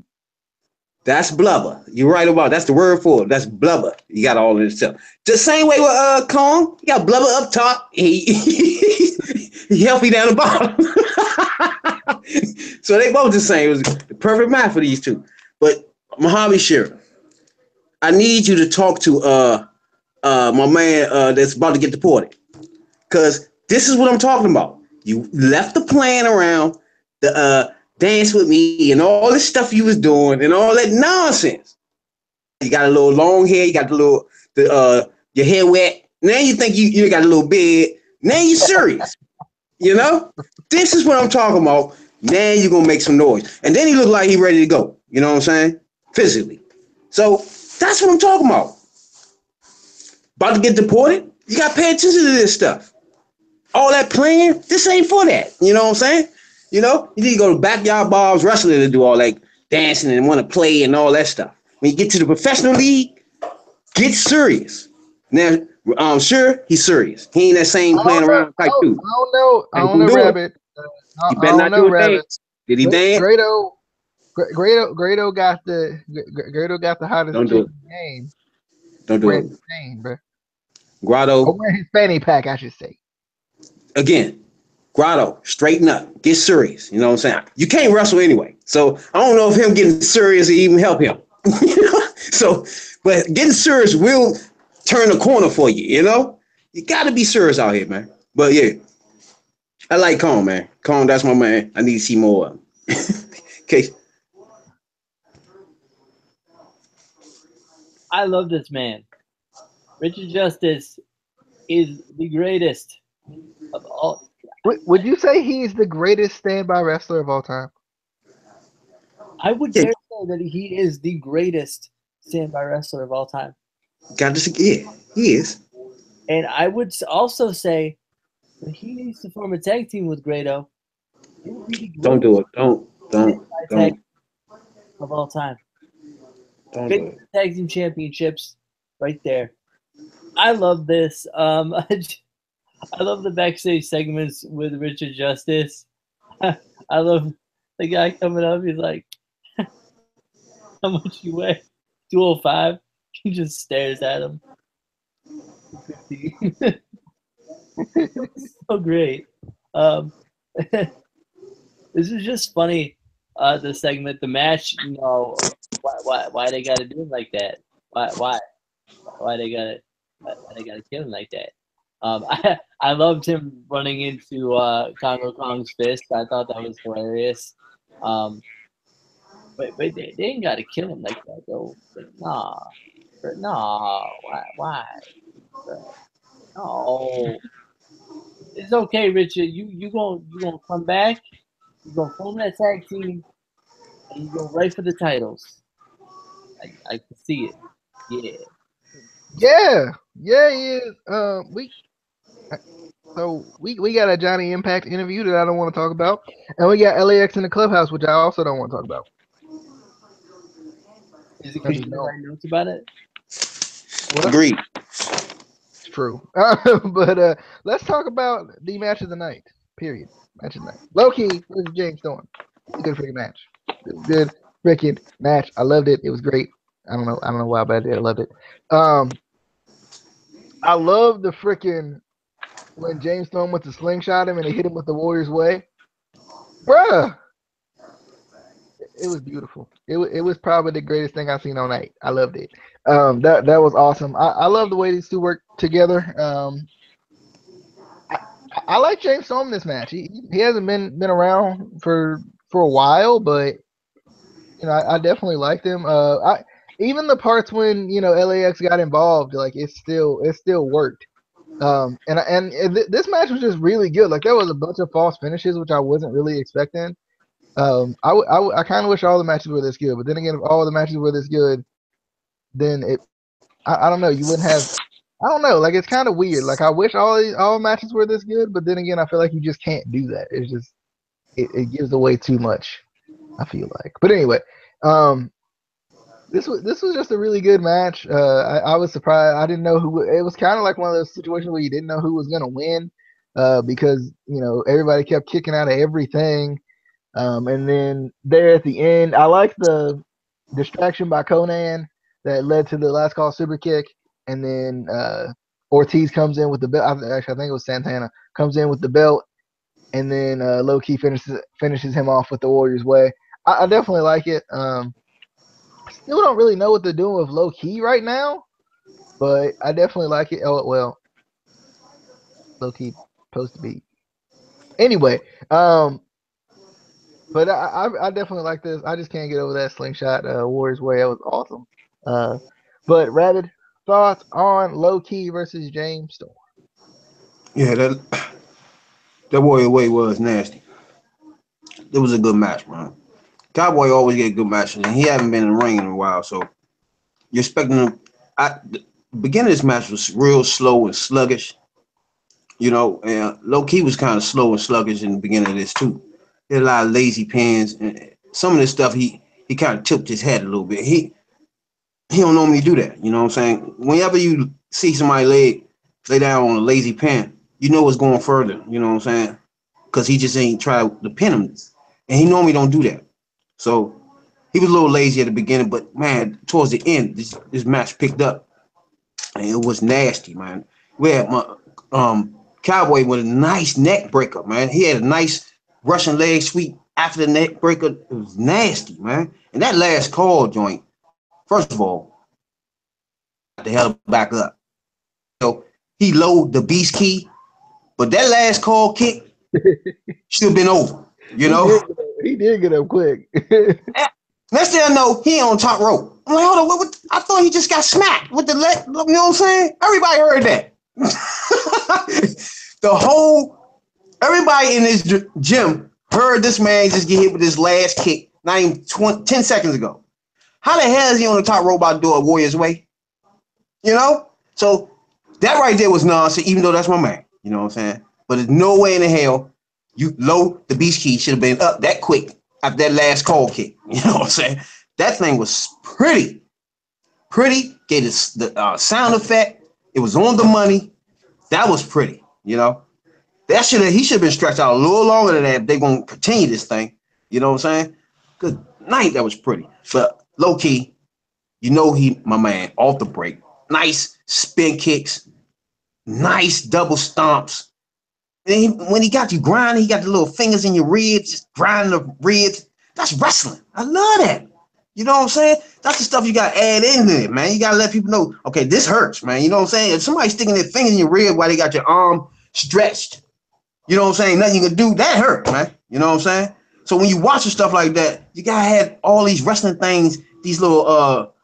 That's blubber. You're right about it. That's the word for it. That's blubber. You got all of this stuff. The same way with Kong. You got blubber up top. He healthy down the bottom. So they both the same. It was the perfect match for these two. But Muhammad Shira, I need you to talk to my man that's about to get deported. Because this is what I'm talking about. You left the plan around the dance with me and all this stuff you was doing and all that nonsense. You got a little long hair, you got your hair wet. Now you think you got a little beard. Now you're serious. You know? This is what I'm talking about. Now you're gonna make some noise. And then he looked like he ready to go. You know what I'm saying? Physically. So that's what I'm talking about. About to get deported? You gotta pay attention to this stuff. All that playing, this ain't for that. You know what I'm saying? You know, you need to go to Backyard Bob's Wrestling to do all that dancing and want to play and all that stuff. When you get to the professional league, get serious. Now, sure, he's serious. He ain't that same playing around type dude. I don't know, Rabbit. You better not do a dance. Did he dance? Grado got the hottest chick in the game. Don't do it. Bro. Grotto. Or wear his fanny pack, I should say. Again, Grotto, straighten up, get serious. You know what I'm saying? You can't wrestle anyway. So I don't know if him getting serious will even help him. You know? So, but getting serious will turn the corner for you, you know? You gotta be serious out here, man. But yeah, I like Kong, man. Kong, that's my man. I need to see more of him. Okay. I love this man. Richard Justice is the greatest of all. Would you say he's the greatest standby wrestler of all time? I would dare say that he is the greatest standby wrestler of all time. Got to see, yeah, he is. And I would also say that he needs to form a tag team with Grado. Don't do it. Don't. Of all time. Don't do it. Tag team championships right there. I love this. I love the backstage segments with Richard Justice. I love the guy coming up. He's like, how much you weigh? 205. He just stares at him. So great. This is just funny. The segment, the match. Why they got to do it like that? Why they got to kill him like that? I loved him running into Congo Kong's fist. I thought that was hilarious. But they ain't got to kill him like that though. Nah, why? No, it's okay, Richard. You gonna come back. You gonna form that tag team, and you go right for the titles. I can see it. Yeah. Yeah. We got a Johnny Impact interview that I don't want to talk about, and we got LAX in the clubhouse, which I also don't want to talk about. Is it because you didn't write notes about it? Agreed. It's true. But let's talk about the match of the night. Period. Match of the night. Low-key versus James Storm. Good freaking match. Good freaking match. I loved it. It was great. I don't know why, but I did. I loved it. I love the freaking when James Storm went to slingshot him and they hit him with the Warrior's Way. Bruh. It was beautiful. It was probably the greatest thing I've seen all night. I loved it. That was awesome. I love the way these two work together. I like James Storm in this match. He hasn't been around for a while, but I definitely liked him. Even the parts when LAX got involved, like it still worked. This match was just really good. Like there was a bunch of false finishes, which I wasn't really expecting. I kind of wish all the matches were this good, but then again, if all the matches were this good, then I don't know, you wouldn't have. I don't know, like it's kind of weird. Like I wish all matches were this good, but then again, I feel like you just can't do that. It's just it gives away too much. I feel like, but anyway, this was just a really good match. I was surprised. I didn't know who. It was kind of like one of those situations where you didn't know who was gonna win, because everybody kept kicking out of everything. And then there at the end, I like the distraction by Conan that led to the last call super kick, and then Ortiz comes in with the belt. Actually, I think it was Santana comes in with the belt, and then low key finishes him off with the Warrior's Way. I definitely like it. Still don't really know what they're doing with low key right now, but I definitely like it. Oh well, low key supposed to be anyway. But I definitely like this. I just can't get over that slingshot Warriors Way. That was awesome. But Rabbit, thoughts on low key versus James Storm? Yeah, that Warrior Way was nasty. It was a good match, man. Cowboy always get good matches, and he hasn't been in the ring in a while, so you're expecting him. The beginning of this match was real slow and sluggish, and low key was kind of slow and sluggish in the beginning of this too. He had a lot of lazy pins, and some of this stuff he kind of tipped his head a little bit. He don't normally do that, you know what I'm saying? Whenever you see somebody lay down on a lazy pin, you know what's going further, you know what I'm saying? Because he just ain't tried to pin him, and he normally don't do that. So he was a little lazy at the beginning, but man, towards the end, this match picked up, and it was nasty, man. We had Cowboy with a nice neck breaker, man. He had a nice Russian leg sweep after the neck breaker. It was nasty, man. And that last call joint, first of all, the hell back up. He lowered the beast key, but that last call kick should have been over. He did get up quick. Next thing I know, he on top rope. I'm like, hold on, what? I thought he just got smacked with the leg. You know what I'm saying? Everybody heard that. Everybody in this gym heard this man just get hit with this last kick, not even 10 seconds ago. How the hell is he on the top rope about to do a Warrior's Way? So that right there was nonsense, even though that's my man. You know what I'm saying? But there's no way in the hell the beast key should have been up that quick after that last call kick. You know what I'm saying? That thing was pretty. Gave us the sound effect. It was on the money. That was pretty. He should have been stretched out a little longer than that if they're gonna continue this thing. You know what I'm saying? Good night. That was pretty. But low key, you know he, my man, off the break. Nice spin kicks, nice double stomps. And when he got you grinding, he got the little fingers in your ribs, just grinding the ribs. That's wrestling. I love that. You know what I'm saying? That's the stuff you got to add in there, man. You got to let people know, okay, this hurts, man. You know what I'm saying? If somebody's sticking their finger in your rib while they got your arm stretched, you know what I'm saying? Nothing you can do, that hurt, man. You know what I'm saying? So when you watch stuff like that, you got to have all these wrestling things, these little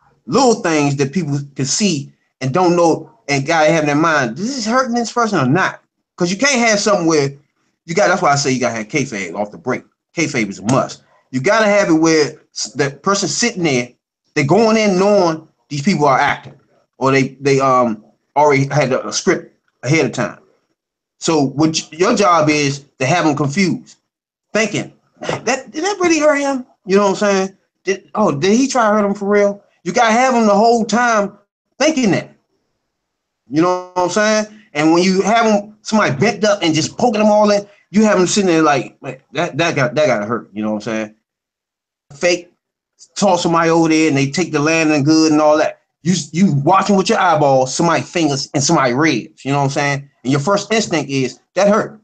things that people can see and don't know and got to have in their mind, is this hurting this person or not? Because you can't have something where you got, that's why I say you got to have kayfabe off the break. Kayfabe is a must. You got to have it where the person sitting there, they're going in knowing these people are acting, or they already had a script ahead of time. So what your job is to have them confused, thinking, did that really hurt him? You know what I'm saying? Did he try to hurt him for real? You got to have them the whole time thinking that. You know what I'm saying? And when you have them, somebody bent up and just poking them all in, you have them sitting there like that got to hurt. You know what I'm saying? Fake toss somebody over there and they take the landing good and all that. You watching with your eyeballs, somebody fingers and somebody ribs. You know what I'm saying? And your first instinct is that hurt.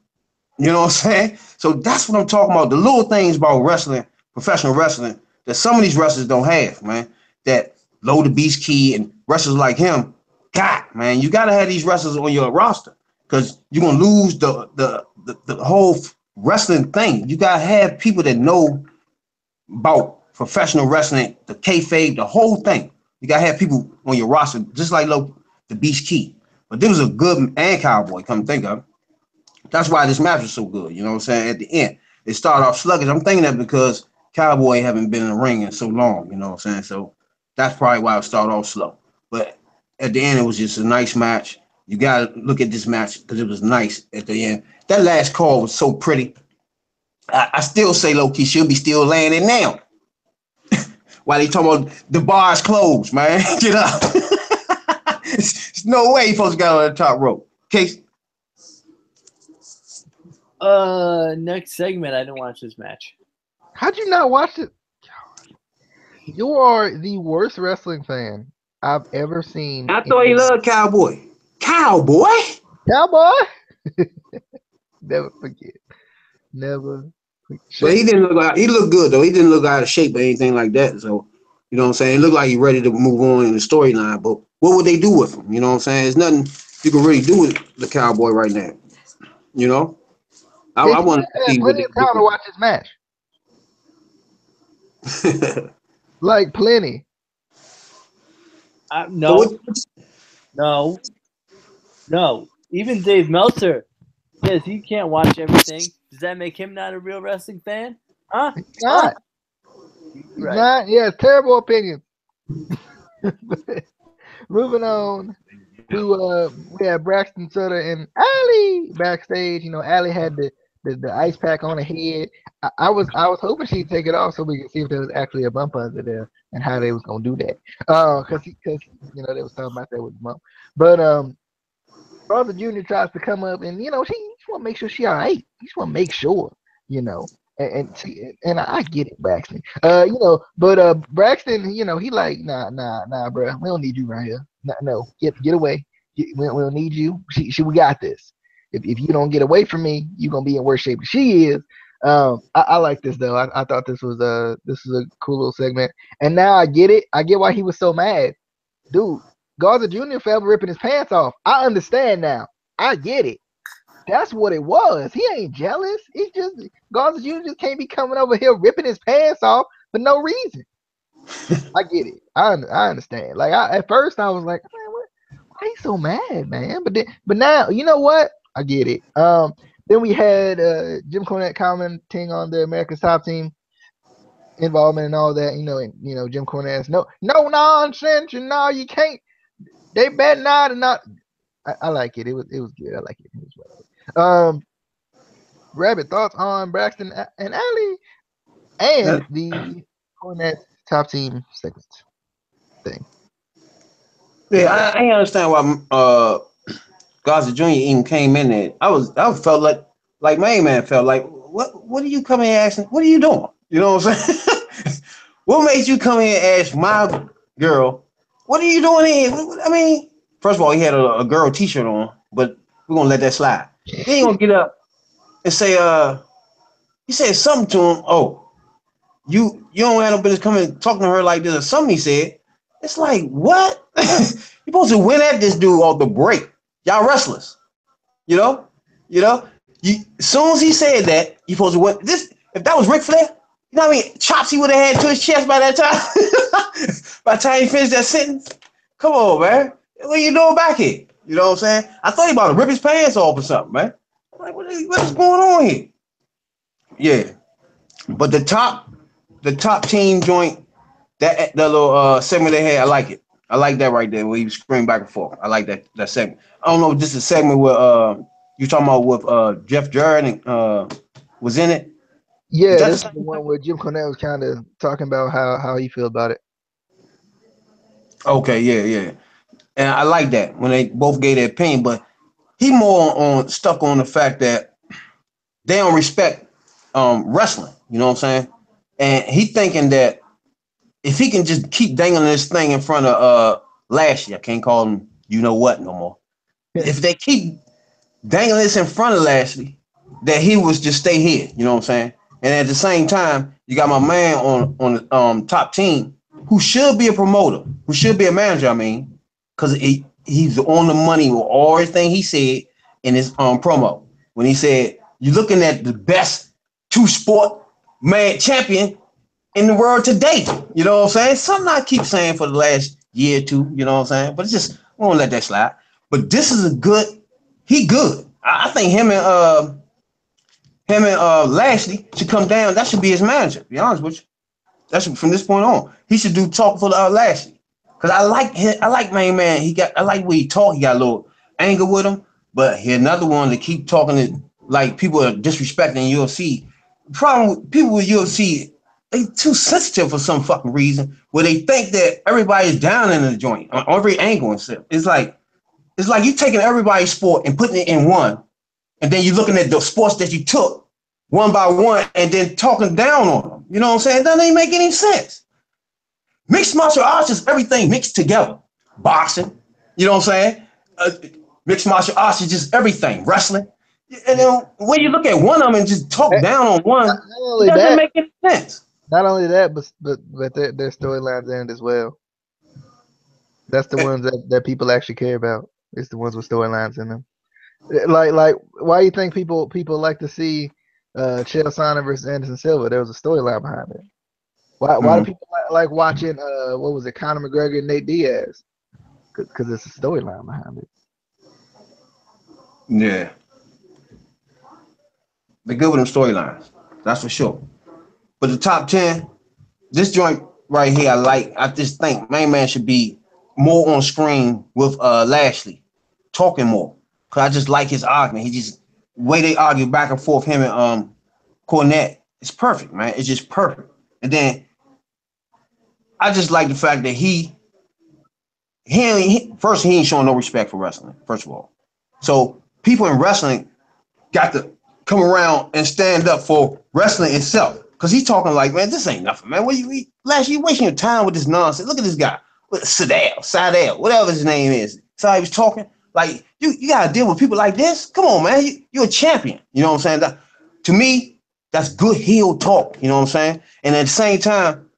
You know what I'm saying? So that's what I'm talking about. The little things about wrestling, professional wrestling, that some of these wrestlers don't have, man. That Low the Beast Key and wrestlers like him got, man. You got to have these wrestlers on your roster because you're gonna lose the whole wrestling thing. You gotta have people that know about professional wrestling, the kayfabe, the whole thing. You gotta have people on your roster, just like Low the Beast Key. But there was a good and Cowboy, come think of it. That's why this match was so good. You know what I'm saying? At the end, it started off sluggish. I'm thinking that because Cowboy haven't been in the ring in so long. You know what I'm saying? So that's probably why it started off slow. But at the end, it was just a nice match. You got to look at this match because it was nice at the end. That last call was so pretty. I still say low-key she'll be still laying it now. While they talking about the bar's closed, man. Get up. There's no way you're supposed to get on the top rope. Case. Next segment, I didn't watch this match. How'd you not watch it? You are the worst wrestling fan I've ever seen. I thought he loved Cowboy. Cowboy? Cowboy? Never forget. Never forget. But he didn't look like, he looked good though. He didn't look out of shape or anything like that. So, you know what I'm saying? It looked like he's ready to move on in the storyline. But what would they do with him? You know what I'm saying? There's nothing you can really do with the Cowboy right now. You know? I want to see what plenty of time to watch this match. Like plenty. No. Even Dave Meltzer says he can't watch everything. Does that make him not a real wrestling fan? Huh? He's not. He's right. not. Yeah, terrible opinion. Moving on to we had Braxton Sutter and Allie backstage. You know, Allie had the ice pack on her head. I was hoping she'd take it off so we could see if there was actually a bump under there and how they was gonna do that. Cause you know they was talking about that with the bump. But Brother Junior tries to come up and you know she just want to make sure she all right. He just want to make sure, you know. And see, and I get it, Braxton. You know, but Braxton, you know, he like nah, bro. We don't need you right here. No, get away. We don't need you. We got this. If you don't get away from me, you're gonna be in worse shape than she is. I like this though. I thought this was a cool little segment. And now I get it. I get why he was so mad. Dude, Garza Jr. forever ripping his pants off. I understand now. I get it. That's what it was. He ain't jealous. He just Garza Jr. just can't be coming over here ripping his pants off for no reason. I get it. I understand. Like at first I was like, man, why he so mad, man? But now you know what? I get it. Then we had Jim Cornette commenting on the America's Top Team involvement and all that. You know, Jim Cornette's no nonsense. You know, you can't. They better not and not. I like it. It was good. I like it. It was Rabbit, thoughts on Braxton and Allie and the Cornette Top Team segment thing. Yeah, I understand why Garza Jr. even came in there. I felt like Main Man felt like, what are you coming here asking? What are you doing? You know what I'm saying? What made you come here and ask my girl, what are you doing here? I mean, first of all, he had a girl t-shirt on, but we're gonna let that slide. Then he gonna get up and say, he said something to him. Oh, you don't have no business coming talking to her like this or something, he said. It's like, what? You're supposed to win at this dude off the break. Y'all wrestlers. You know? You know? As soon as he said that, you're supposed to win. This, if that was Ric Flair, you know what I mean? Chops he would have had to his chest by that time. By the time he finished that sentence. Come on, man. What are you doing back here? You know what I'm saying? I thought he about to rip his pants off or something, man. I'm like, what is going on here? Yeah. But the top team joint, that little segment they had, I like it. I like that right there where he was screaming back and forth. I like that segment. I don't know if this is a segment where you talking about with Jeff Jarrett and was in it. Yeah, this is the one where Jim Cornette was kind of talking about how he feel about it. Okay, yeah. And I like that when they both gave their opinion, but he more on stuck on the fact that they don't respect wrestling. You know what I'm saying? And he thinking that if he can just keep dangling this thing in front of Lashley, I can't call him you know what no more. If they keep dangling this in front of Lashley, that he was just stay here. You know what I'm saying? And at the same time, you got my man on the top team who should be a promoter, who should be a manager. I mean, because he's on the money with everything he said in his promo when he said you're looking at the best two sport man champion in the world today. You know what I'm saying? Something I keep saying for the last year or two, you know what I'm saying? But it's just, we won't let that slide. But this is he good. I think him and Lashley should come down. That should be his manager, to be honest with you. That's from this point on. He should do talk for Lashley. Cause I like main man. I like when he talk, he got a little anger with him, but he another one to keep talking it like people are disrespecting UFC. The problem with people with UFC, they too sensitive for some fucking reason where they think that everybody's down in the joint on every angle and stuff. It's like you taking everybody's sport and putting it in one, and then you're looking at the sports that you took one by one and then talking down on them. You know what I'm saying? It doesn't even make any sense. Mixed martial arts is everything mixed together. Boxing, you know what I'm saying? Mixed martial arts is just everything. Wrestling. And then when you look at one of them and just talk down on one, it doesn't make any sense. Not only that, but their storylines in it as well. That's the ones that people actually care about. It's the ones with storylines in them. Like, why do you think people like to see Chael Sonnen versus Anderson Silva? There was a storyline behind it. Why do people like watching what was it, Conor McGregor and Nate Diaz? Because it's a storyline behind it. Yeah, they're good with them storylines. That's for sure. But the top 10, this joint right here, I just think main man should be more on screen with Lashley, talking more. Cause I just like his argument. He just way they argue back and forth, him and Cornette. It's perfect, man. It's just perfect. And then I just like the fact that he ain't showing no respect for wrestling, first of all. So people in wrestling got to come around and stand up for wrestling itself. Cause he's talking like, man, this ain't nothing, man. Lashley, you wasting your time with this nonsense. Look at this guy. Sadell, whatever his name is. So he was talking. Like, you gotta deal with people like this. Come on, man. You're a champion. You know what I'm saying? To me, that's good heel talk. You know what I'm saying? And at the same time,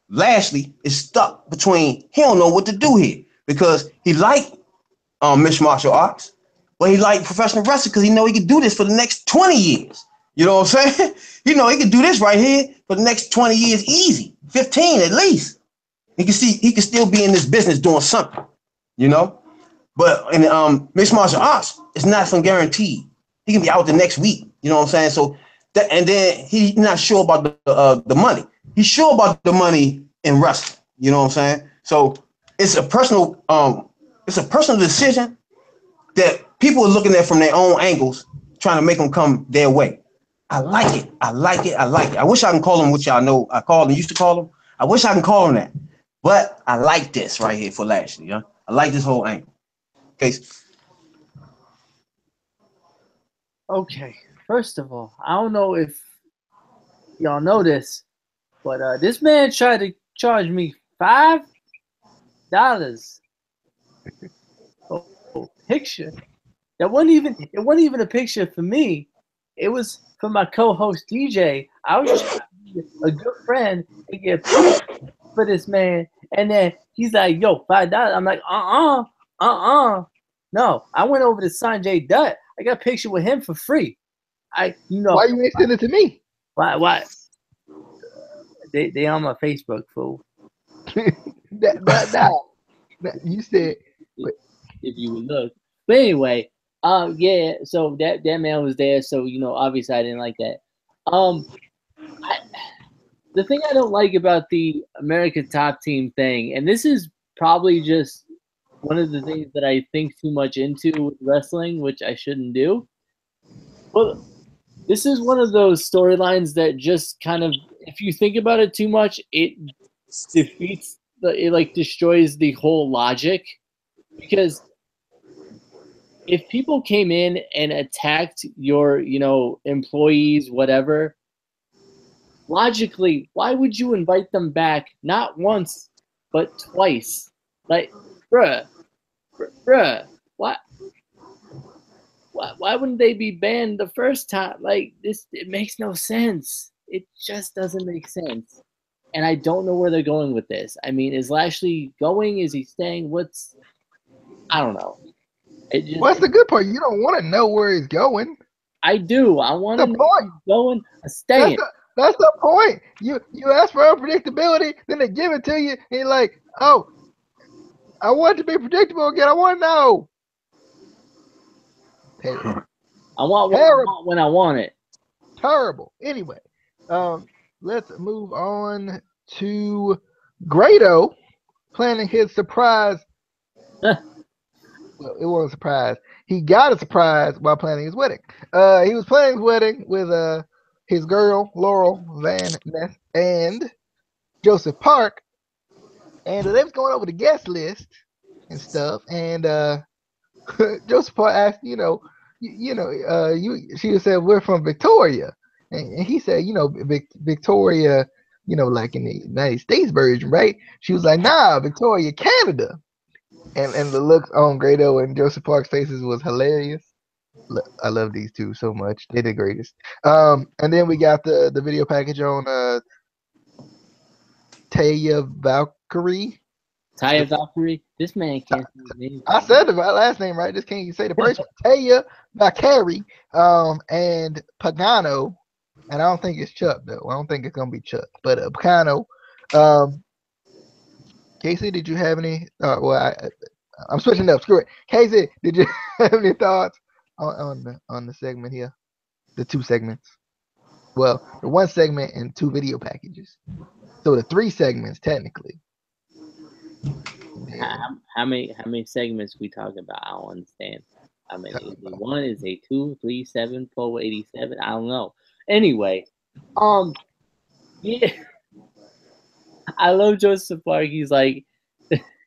Lashley is stuck between, he don't know what to do here because he like mixed martial arts, but he like professional wrestling because he know he can do this for the next 20 years. You know what I'm saying? You know, he can do this right here for the next 20 years easy, 15 at least. He can still be in this business doing something, you know? But in mixed martial arts, it's not some guaranteed. He can be out the next week, you know what I'm saying? So and then he's not sure about the money. He's sure about the money in wrestling, you know what I'm saying? So it's a personal decision that people are looking at from their own angles, trying to make them come their way. I like it. I wish I can call him what y'all know I called him, used to call him. I wish I can call him that. But I like this right here for Lashley. Yeah? I like this whole angle. Okay, first of all, I don't know if y'all know this, but this man tried to charge me $5 picture. It wasn't even a picture for me. It was for my co-host DJ. I was just trying to be a good friend and get for this man. And then he's like, yo, $5. I'm like, no. I went over to Sanjay Dutt. I got a picture with him for free. Why you ain't send it to me? Why? They on my Facebook, fool. You said if you would look. But anyway, yeah. So that man was there. So obviously I didn't like that. The thing I don't like about the America Top Team thing, and this is probably just one of the things that I think too much into with wrestling, which I shouldn't do. Well, this is one of those storylines that just kind of, if you think about it too much, it defeats it destroys the whole logic. Because if people came in and attacked your, employees, whatever, logically, why would you invite them back not once but twice? Like, bruh, why wouldn't they be banned the first time? Like, it makes no sense. It just doesn't make sense. And I don't know where they're going with this. I mean, is Lashley going? Is he staying? I don't know. What's the good part? You don't want to know where he's going. I do. I want to know where he's going. Staying. That's the point. You ask for unpredictability, then they give it to you, and you're like, oh, I want it to be predictable again. I want to know. Terrible. I want when I want it. Terrible. Anyway, let's move on to Grado planning his surprise. Well, it wasn't a surprise. He got a surprise while planning his wedding. He was planning his wedding with his girl, Laurel Van Ness, and Joseph Park. And they was going over the guest list and stuff. And Joseph Park asked, she said, we're from Victoria. And he said, Victoria, like in the United States version, right? She was like, nah, Victoria, Canada. And the looks on Grado and Joseph Park's faces was hilarious. I love these two so much. They're the greatest. And then we got the video package on Taya Valkyrie. Taya Valkyrie? This man can't say his name. I said the last name right. Just can't say the first one. Taya Valkyrie and Pagano. And I don't think it's Chuck, though. I don't think it's going to be Chuck. But Pagano. Casey, did you have any? I'm switching up. Screw it. Casey, did you have any thoughts on the segment here? The two segments. Well, the one segment and two video packages. So the three segments technically. How many segments we talking about? I don't understand. I mean, is it 1? Is it 2, 3, 7, 4, 87? I don't know. Anyway, yeah. I love Joseph Park. He's like,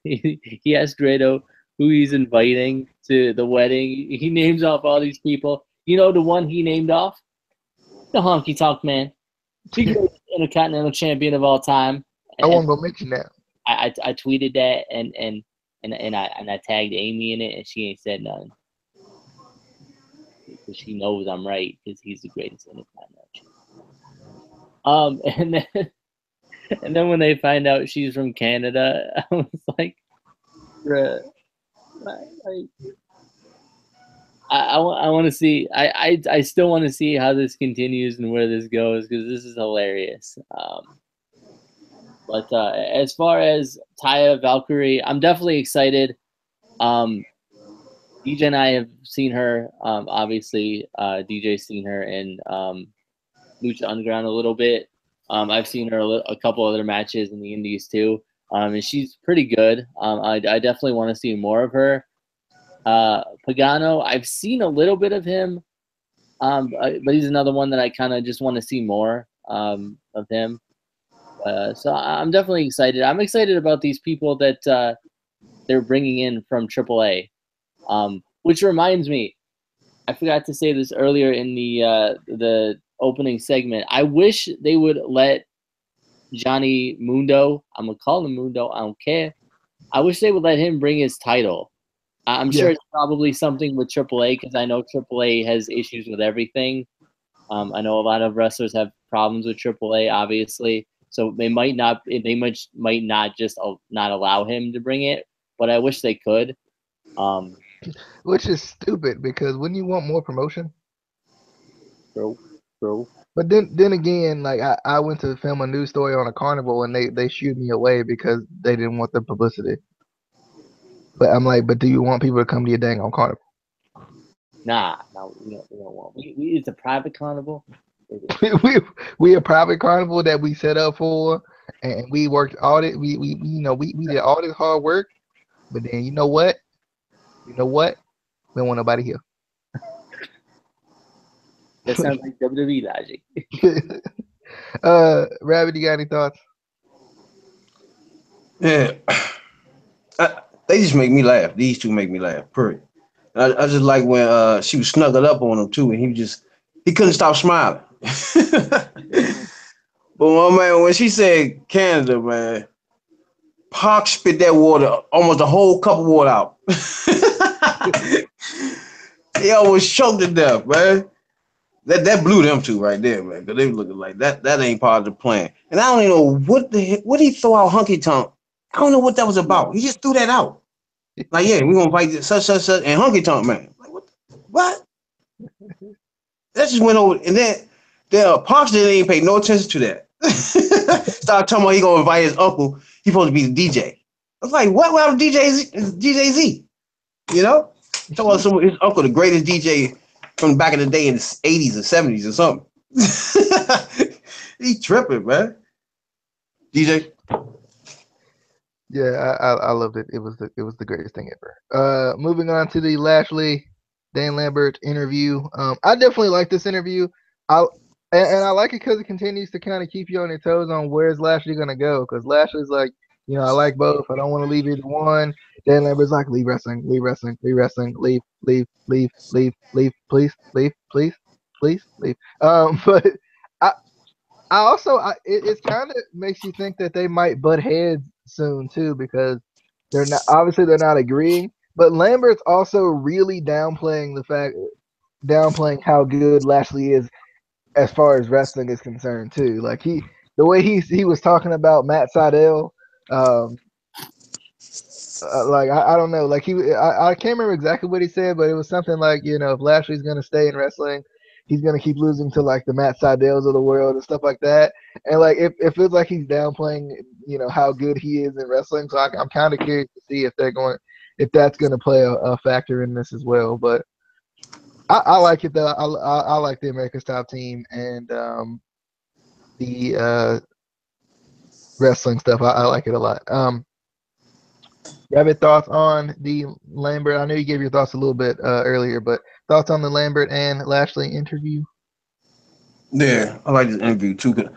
he asked Grado who he's inviting to the wedding. He names off all these people. You know the one he named off? The Honky Tonk Man. The greatest Intercontinental Champion of all time. I won't go mention that. I tweeted that and I tagged Amy in it, and she ain't said nothing. Because she knows I'm right, because he's the greatest Intercontinental Champion. And then when they find out she's from Canada, I was like, bruh, I want to see. I still want to see how this continues and where this goes, because this is hilarious. But as far as Taya Valkyrie, I'm definitely excited. DJ and I have seen her. Obviously, DJ's seen her in Lucha Underground a little bit. I've seen her a couple other matches in the Indies too, and she's pretty good. I definitely want to see more of her. Pagano, I've seen a little bit of him, but he's another one that I kind of just want to see more of him. So I'm definitely excited. I'm excited about these people that they're bringing in from AAA, which reminds me, I forgot to say this earlier in the opening segment. I wish they would let Johnny Mundo. I'm gonna call him Mundo. I don't care. I wish they would let him bring his title. I'm sure Yeah. it's probably something with AAA because I know AAA has issues with everything. I know a lot of wrestlers have problems with AAA, obviously. So they might not. They might not just not allow him to bring it. But I wish they could. Which is stupid because wouldn't you want more promotion? True. But then again, like I went to film a news story on a carnival and they shooed me away because they didn't want the publicity. But I'm like, but do you want people to come to your dang on carnival? Nah, no, we don't want. It's a private carnival. we a private carnival that we set up for, and we worked all it. We did all this hard work, but then you know what? You know what? We don't want nobody here. That sounds like WWE logic. Rabbit, you got any thoughts? Yeah, they just make me laugh. These two make me laugh. Period. I just like when she was snuggled up on him too, and he couldn't stop smiling. But my man, when she said Canada, man, Pac spit that water, almost a whole cup of water out. He almost choked to death, man. That blew them two right there, man. Cause they were looking like that ain't part of the plan. And I don't even know what he throw out Hunky Tonk. I don't know what that was about. He just threw that out. Like, yeah, we're gonna fight such and Hunky Tonk, man. Like, what? That just went over, and then Pops didn't even pay no attention to that. Started talking about he gonna invite his uncle. He supposed to be the DJ. I was like, what happened to DJ Z? You know? Talking about his uncle, the greatest DJ from back in the day in the 80s or 70s or something. He tripping, man. DJ. Yeah, I loved it. It was the greatest thing ever. Moving on to the Lashley Dan Lambert interview. I definitely like this interview. And I like it because it continues to kind of keep you on your toes on where's Lashley gonna go. Because Lashley's like, I like both. I don't want to leave either one. Dan Lambert's like, leave wrestling, leave wrestling, leave wrestling, leave, leave, leave, leave, leave, please, leave, please, please, leave. But I it kind of makes you think that they might butt heads soon too because they're not agreeing. But Lambert's also really downplaying how good Lashley is as far as wrestling is concerned too. Like the way he was talking about Matt Sydal, um, like I don't know, like I can't remember exactly what he said, but it was something like if Lashley's gonna stay in wrestling, he's gonna keep losing to like the Matt Sydals of the world and stuff like that. And like it feels like he's downplaying how good he is in wrestling. So I'm kind of curious to see if that's gonna play a factor in this as well. But I like it though. I like the America's Top Team and the wrestling stuff. I like it a lot. Rabbit, thoughts on the Lambert? I know you gave your thoughts a little bit earlier, but thoughts on the Lambert and Lashley interview? Yeah, I like this interview too.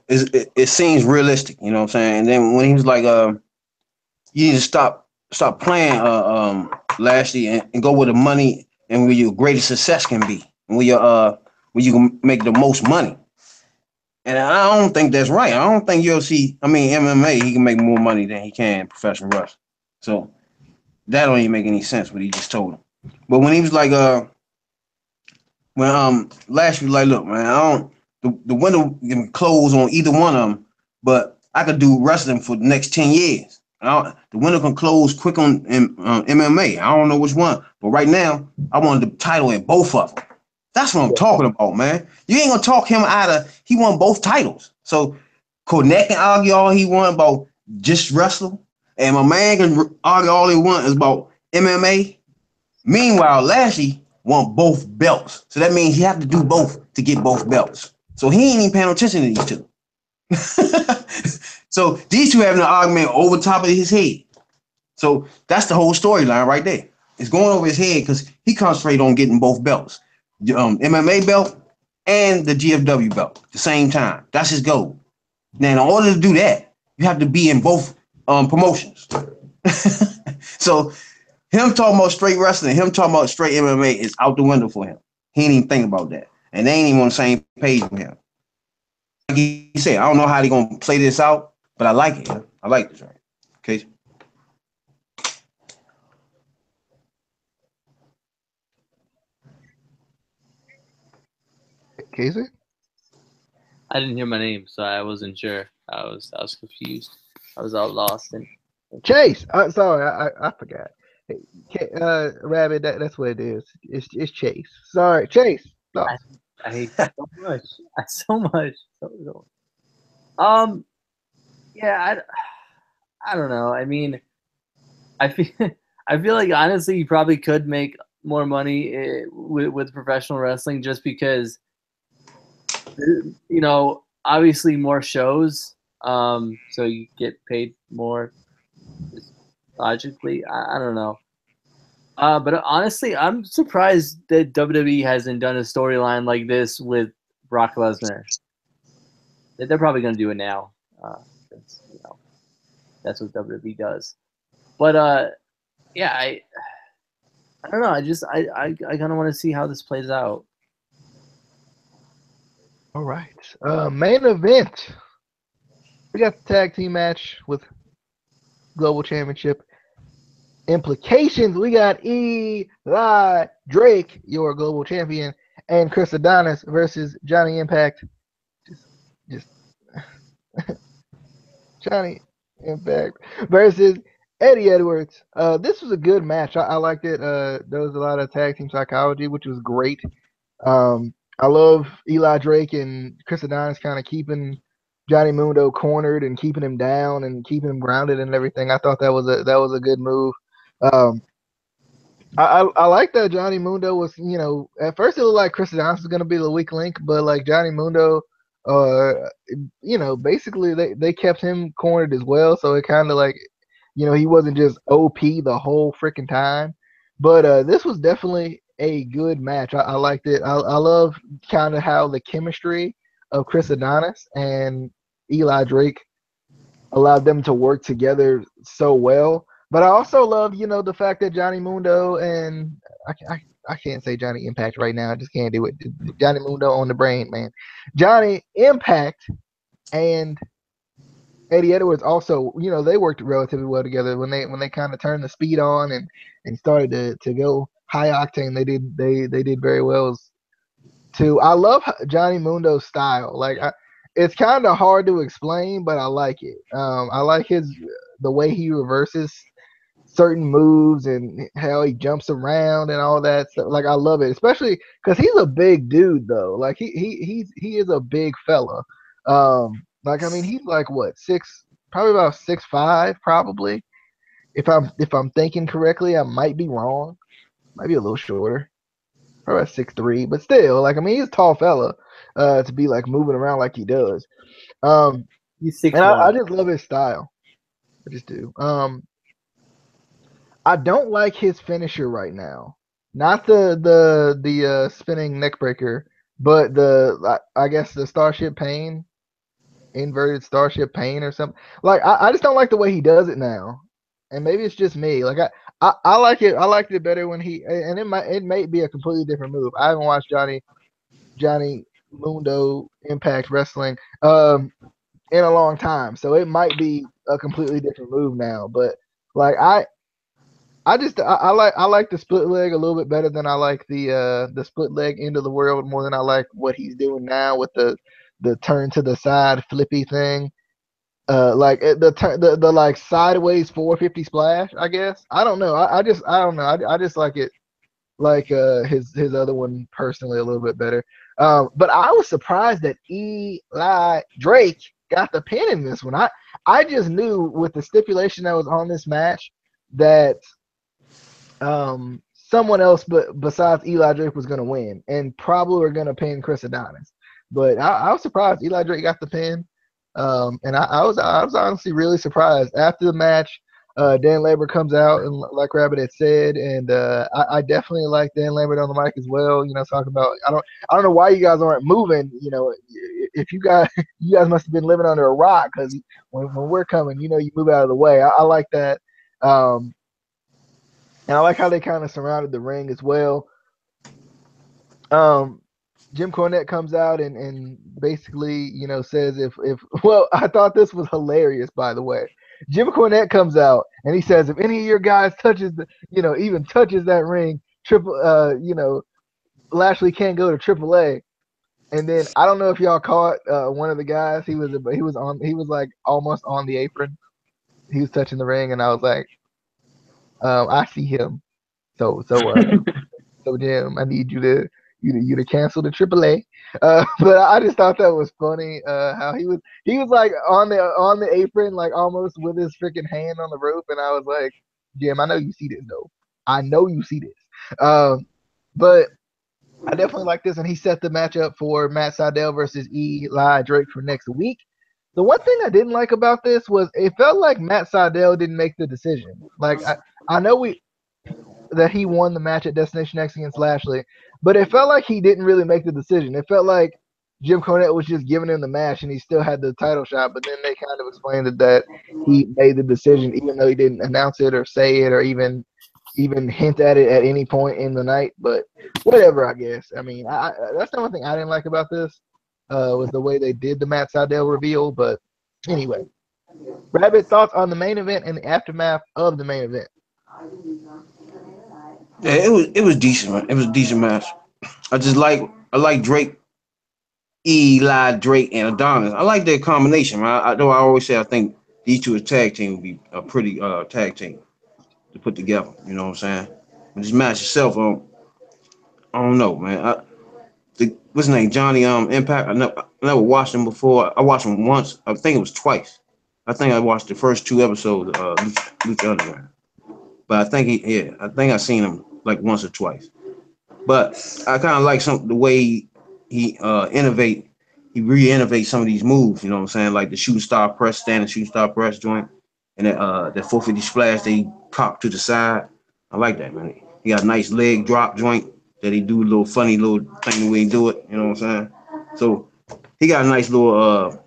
It seems realistic, you know what I'm saying? And then when he was like, you need to stop playing Lashley and go where the money and where your greatest success can be, and where you can make the most money. And I don't think that's right. I don't think MMA, he can make more money than he can professional wrestling. So that don't even make any sense what he just told him. But when he was like, when Lashley was like, look, man, the window can close on either one of them, but I could do wrestling for the next 10 years. The window can close quick on MMA. I don't know which one, but right now I want the title in both of them. That's what I'm talking about, man. You ain't gonna talk him out of. He won both titles, so Cornette can argue all he want about just wrestling, and my man can argue all he want is about MMA. Meanwhile, Lashley won both belts, so that means he have to do both to get both belts. So he ain't even paying attention to these two. So these two having an argument over top of his head. So that's the whole storyline right there. It's going over his head because he concentrated on getting both belts. The MMA belt and the GFW belt at the same time. That's his goal. Now, in order to do that, you have to be in both promotions. So him talking about straight wrestling, him talking about straight MMA is out the window for him. He ain't even think about that. And they ain't even on the same page with him. you said, I don't know how they're gonna play this out, but I like it. I like this. Right? Okay. Casey? I didn't hear my name, so I wasn't sure. I was confused. I was all lost and Chase. Sorry, I forgot. Hey, Rabbit, that's what it is. It's Chase. Sorry, Chase. I, Thoughts? I hate it so much. So much. Um, yeah, I don't know. I mean, I feel I feel like honestly, you probably could make more money with professional wrestling just because obviously more shows, so you get paid more. Just logically, I don't know. But honestly, I'm surprised that WWE hasn't done a storyline like this with Brock Lesnar. They're probably going to do it now. Since, that's what WWE does. But yeah, I don't know. I kind of want to see how this plays out. All right. Main event. We got the tag team match with Global Championship implications. We got Eli Drake, your global champion, and Chris Adonis versus Johnny Impact. Just Johnny Impact versus Eddie Edwards. This was a good match. I liked it. There was a lot of tag team psychology, which was great. I love Eli Drake and Chris Adonis kind of keeping Johnny Mundo cornered and keeping him down and keeping him grounded and everything. I thought that was a good move. Um, I like that Johnny Mundo was, at first it looked like Chris Adonis was gonna be the weak link, but like Johnny Mundo, uh, basically they kept him cornered as well, so it kind of like, he wasn't just OP the whole freaking time. But this was definitely a good match. I liked it. I love kind of how the chemistry of Chris Adonis and Eli Drake allowed them to work together so well. But I also love, the fact that Johnny Mundo and I can't say Johnny Impact right now. I just can't do it. Johnny Mundo on the brain, man. Johnny Impact and Eddie Edwards also, they worked relatively well together when they kind of turned the speed on and started to go high octane. They did very well too. I love Johnny Mundo's style. Like it's kind of hard to explain, but I like it. I like the way he reverses certain moves and how he jumps around and all that stuff. Like I love it, especially because he's a big dude though. Like he is a big fella. Like I mean he's like what probably about 6'5", probably. If I'm thinking correctly, I might be wrong. Might be a little shorter. Probably about 6'3", but still, like I mean he's a tall fella to be like moving around like he does. Um, He's and six I one. just love his style. I just do. I don't like his finisher right now. Not the spinning neckbreaker, but I guess the Starship Pain, inverted Starship Pain or something. Like I just don't like the way he does it now. And maybe it's just me. Like I like it. I liked it better when and it may be a completely different move. I haven't watched Johnny Mundo Impact Wrestling in a long time, so it might be a completely different move now. But like I like the split leg a little bit better than I like the split leg into the world more than I like what he's doing now with the turn to the side flippy thing. Like the like sideways 450 splash. I guess I don't know. I don't know. I just like it like his other one personally a little bit better. But I was surprised that Eli Drake got the pin in this one. I just knew with the stipulation that was on this match that someone else besides Eli Drake was going to win and probably were going to pin Chris Adonis. But I was surprised Eli Drake got the pin. And I was honestly really surprised after the match. Dan Lambert comes out and like Rabbit had said, and I definitely like Dan Lambert on the mic as well. Talking about I don't know why you guys aren't moving. If you guys must have been living under a rock because when we're coming, you move out of the way. I like that. And I like how they kind of surrounded the ring as well. Um, Jim Cornette comes out and basically, says if well, I thought this was hilarious, by the way. Jim Cornette comes out and he says if any of your guys touches even touches that ring, Lashley can't go to AAA. And then I don't know if y'all caught one of the guys. He was like almost on the apron. He was touching the ring, and I was like, I see him. So Jim, I need you to cancel the AAA. But I just thought that was funny. How he was like on the apron, like almost with his freaking hand on the rope, and I was like, Jim, I know you see this though. I know you see this. But I definitely like this, and he set the match up for Matt Sydal versus Eli Drake for next week. The one thing I didn't like about this was it felt like Matt Sydal didn't make the decision. Like I know that he won the match at Destination X against Lashley, but it felt like he didn't really make the decision. It felt like Jim Cornette was just giving him the match, and he still had the title shot. But then they kind of explained that he made the decision, even though he didn't announce it or say it or even hint at it at any point in the night. But whatever, I guess. I mean, that's the one thing I didn't like about this was the way they did the Matt Sydal reveal. But anyway, Rabbit, thoughts on the main event and the aftermath of the main event? Yeah, it was decent, man. It was a decent match. I like Drake, Eli, Drake, and Adonis. I like their combination, man. Though I always say I think these two as tag team would be a pretty tag team to put together. You know what I'm saying? But this match itself, I don't know, man. What's his name? Johnny Impact. I never watched him before. I watched him once. I think it was twice. I think I watched the first two episodes of Lucha Underground. But I think I seen him like once or twice. But I kind of like the way he re-innovate some of these moves. You know what I'm saying? Like the shooting star press, standing shooting star press joint, and that 450 splash they pop to the side. I like that, man. He got a nice leg drop joint that he do a little funny little thing the way he do it. You know what I'm saying? So he got a nice little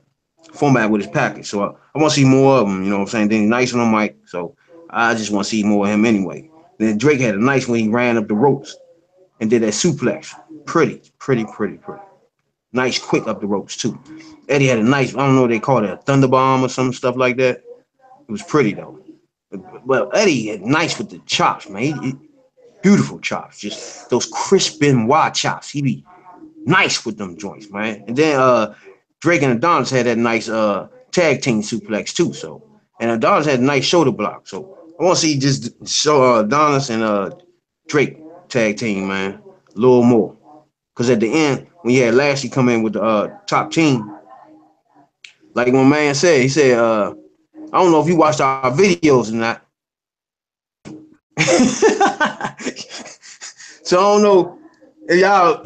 format with his package. So I want to see more of him. You know what I'm saying? Then he's nice on the mic. So I just want to see more of him anyway. Then Drake had a nice when he ran up the ropes and did that suplex. Pretty. Nice quick up the ropes too. Eddie had a nice, I don't know what they call it, a thunder bomb or some stuff like that. It was pretty though. Well, Eddie had nice with the chops, man. Beautiful chops, just those crisp Benoit chops. He be nice with them joints, man. And then Drake and Adonis had that nice tag team suplex too. So, and Adonis had a nice shoulder block. So I want to see just show Adonis and Drake tag team, man, a little more. Because at the end, when you had Lashley come in with the top team, like my man said, he said, I don't know if you watched our videos or not. So I don't know if y'all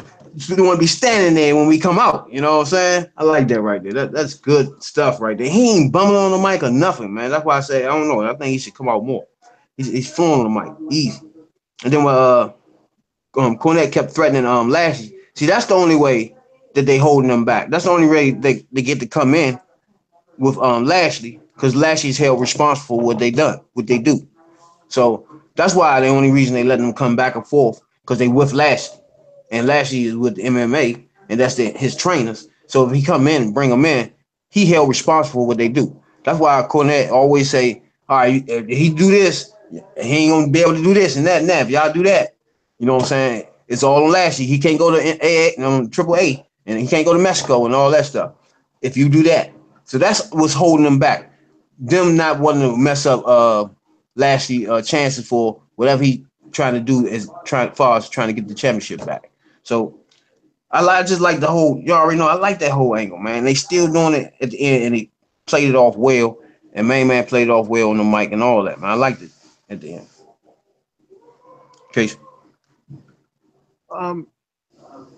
want to be standing there when we come out. You know what I'm saying? I like that right there. That's good stuff right there. He ain't bumming on the mic or nothing, man. That's why I say I don't know. I think he should come out more. He's flowing on the mic, easy. And then when Cornette kept threatening Lashley. See, that's the only way that they holding them back. That's the only way they get to come in with Lashley, because Lashley's held responsible for what they do. So that's why the only reason they let them come back and forth, because they with Lashley, and Lashley is with the MMA, and that's his trainers. So if he come in and bring them in, he held responsible for what they do. That's why Cornette always say, all right, if he do this, he ain't gonna be able to do this and that and that. If y'all do that, you know what I'm saying? It's all on Lashley. He can't go to Triple A, and he can't go to Mexico and all that stuff. If you do that, so that's what's holding them back. Them not wanting to mess up Lashley chances for whatever he trying to do as far as trying to get the championship back. So just like the whole. You already know I like that whole angle, man. They still doing it at the end, and they played it off well. And Main Man played it off well on the mic and all that, man. I liked it at the end. Case. Um,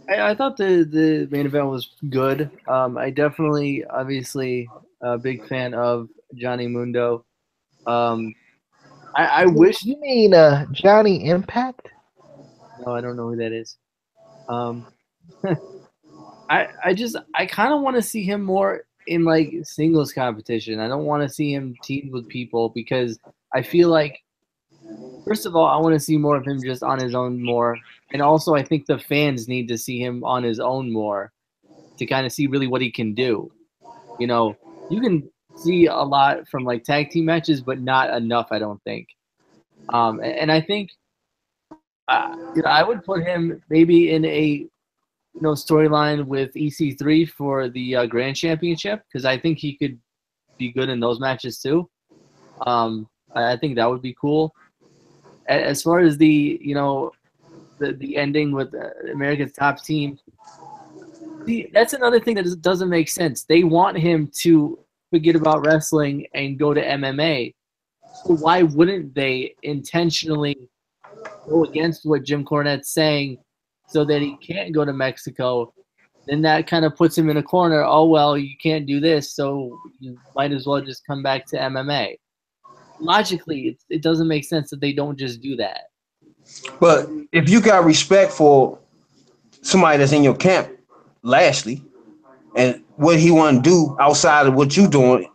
I thought the main event was good. I definitely, obviously, a big fan of Johnny Mundo. I wish. You mean Johnny Impact? No, I don't know who that is. Um, I kind of want to see him more in like singles competition. I don't want to see him team with people because I feel like, first of all, I want to see more of him just on his own more. And also, I think the fans need to see him on his own more to kind of see really what he can do. You know, you can see a lot from like tag team matches, but not enough, I don't think. And I think, I would put him maybe in a storyline with EC3 for the Grand Championship because I think he could be good in those matches too. I think that would be cool. As far as the the ending with America's Top Team, see, that's another thing that doesn't make sense. They want him to forget about wrestling and go to MMA. So why wouldn't they intentionally go against what Jim Cornette's saying so that he can't go to Mexico? Then that kind of puts him in a corner. Oh, well, you can't do this, so you might as well just come back to MMA. Logically, it doesn't make sense that they don't just do that. But if you got respect for somebody that's in your camp, Lashley, and what he want to do outside of what you doing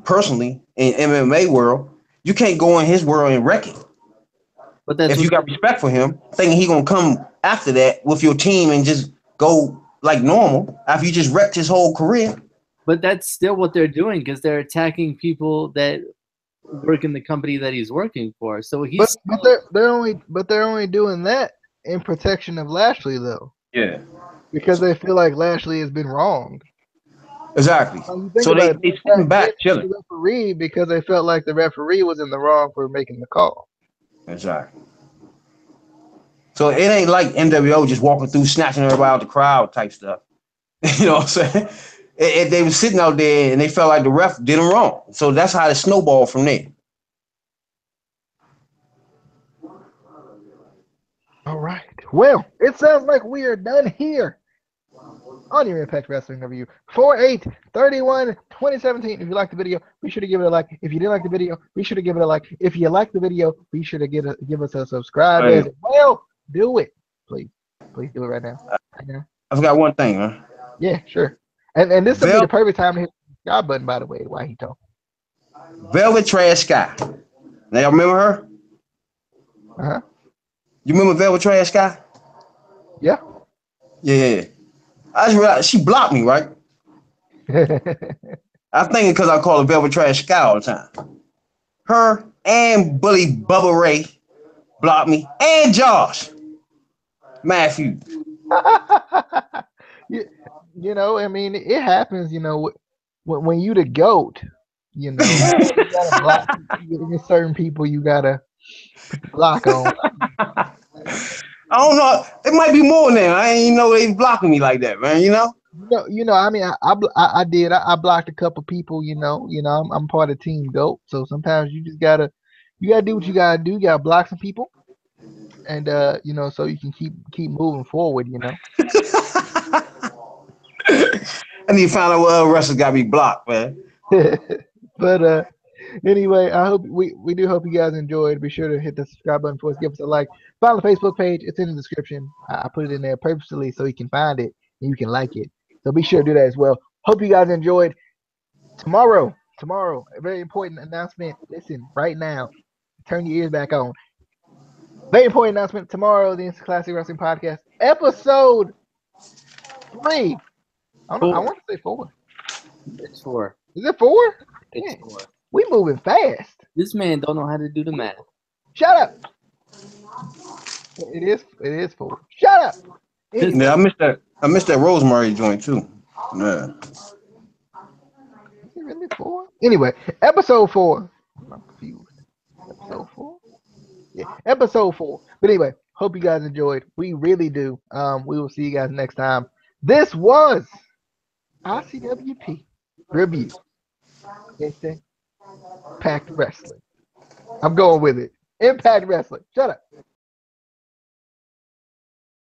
personally in MMA world, you can't go in his world and wreck it. But that's if you got respect for him, thinking he gonna come after that with your team and just go like normal after you just wrecked his whole career. But that's still what they're doing because they're attacking people that work in the company that he's working for. So he's but they're only doing that in protection of Lashley though. Yeah. Because they feel like Lashley has been wronged. Exactly. So they sitting back chilling. The referee because they felt like the referee was in the wrong for making the call. Exactly. So it ain't like NWO just walking through, snatching everybody out the crowd type stuff. You know what I'm saying? They were sitting out there and they felt like the ref did them wrong. So that's how it snowballed from there. All right. Well, it sounds like we are done here on your Impact Wrestling review. 4/8/31/2017. If you liked the video, be sure to give it a like. If you didn't like the video, be sure to give it a like. If you liked the video, be sure to give us a subscribe as well. Do it. Please. Please do it right now. I forgot one thing, huh? Yeah, sure. And this would be the perfect time to hit the subscribe button, by the way, while he talking. Velvet Trash Sky. Now y'all remember her? Uh-huh. You remember Velvet Trash Sky? Yeah. Yeah. I just realized she blocked me, right? I'm thinking because I call her Velvet Trash Sky all the time. Her and Bully Bubba Ray blocked me, and Josh Matthews. You know, I mean, it happens. You know, when you the GOAT, you know, you gotta block certain people. You gotta put the block on. I don't know. It might be more now. I ain't know they blocking me like that, man. You know. I mean, I did. I blocked a couple people. You know, I'm part of Team GOAT. So sometimes you just gotta do what you gotta do. You gotta block some people, and so you can keep moving forward. You know. I need to find out what other wrestlers got me blocked, man. But anyway, I hope we do hope you guys enjoyed. Be sure to hit the subscribe button for us. Give us a like. Follow the Facebook page. It's in the description. I put it in there purposely so you can find it and you can like it. So be sure to do that as well. Hope you guys enjoyed. Tomorrow, a very important announcement. Listen, right now, turn your ears back on. Very important announcement. Tomorrow, the Instant Classic Wrestling Podcast, episode 3. I want to say 4. It's 4. Is it 4? It's 4. We moving fast. This man don't know how to do the math. Shut up. It is 4. Shut up. Anyway. Yeah, I missed that Rosemary joint too. Yeah. Is it really 4? Anyway, episode 4. I'm confused. Episode 4? Yeah, episode 4. But anyway, hope you guys enjoyed. We really do. We will see you guys next time. This was ICWP review. Impact Wrestling. I'm going with it. Impact Wrestling. Shut up.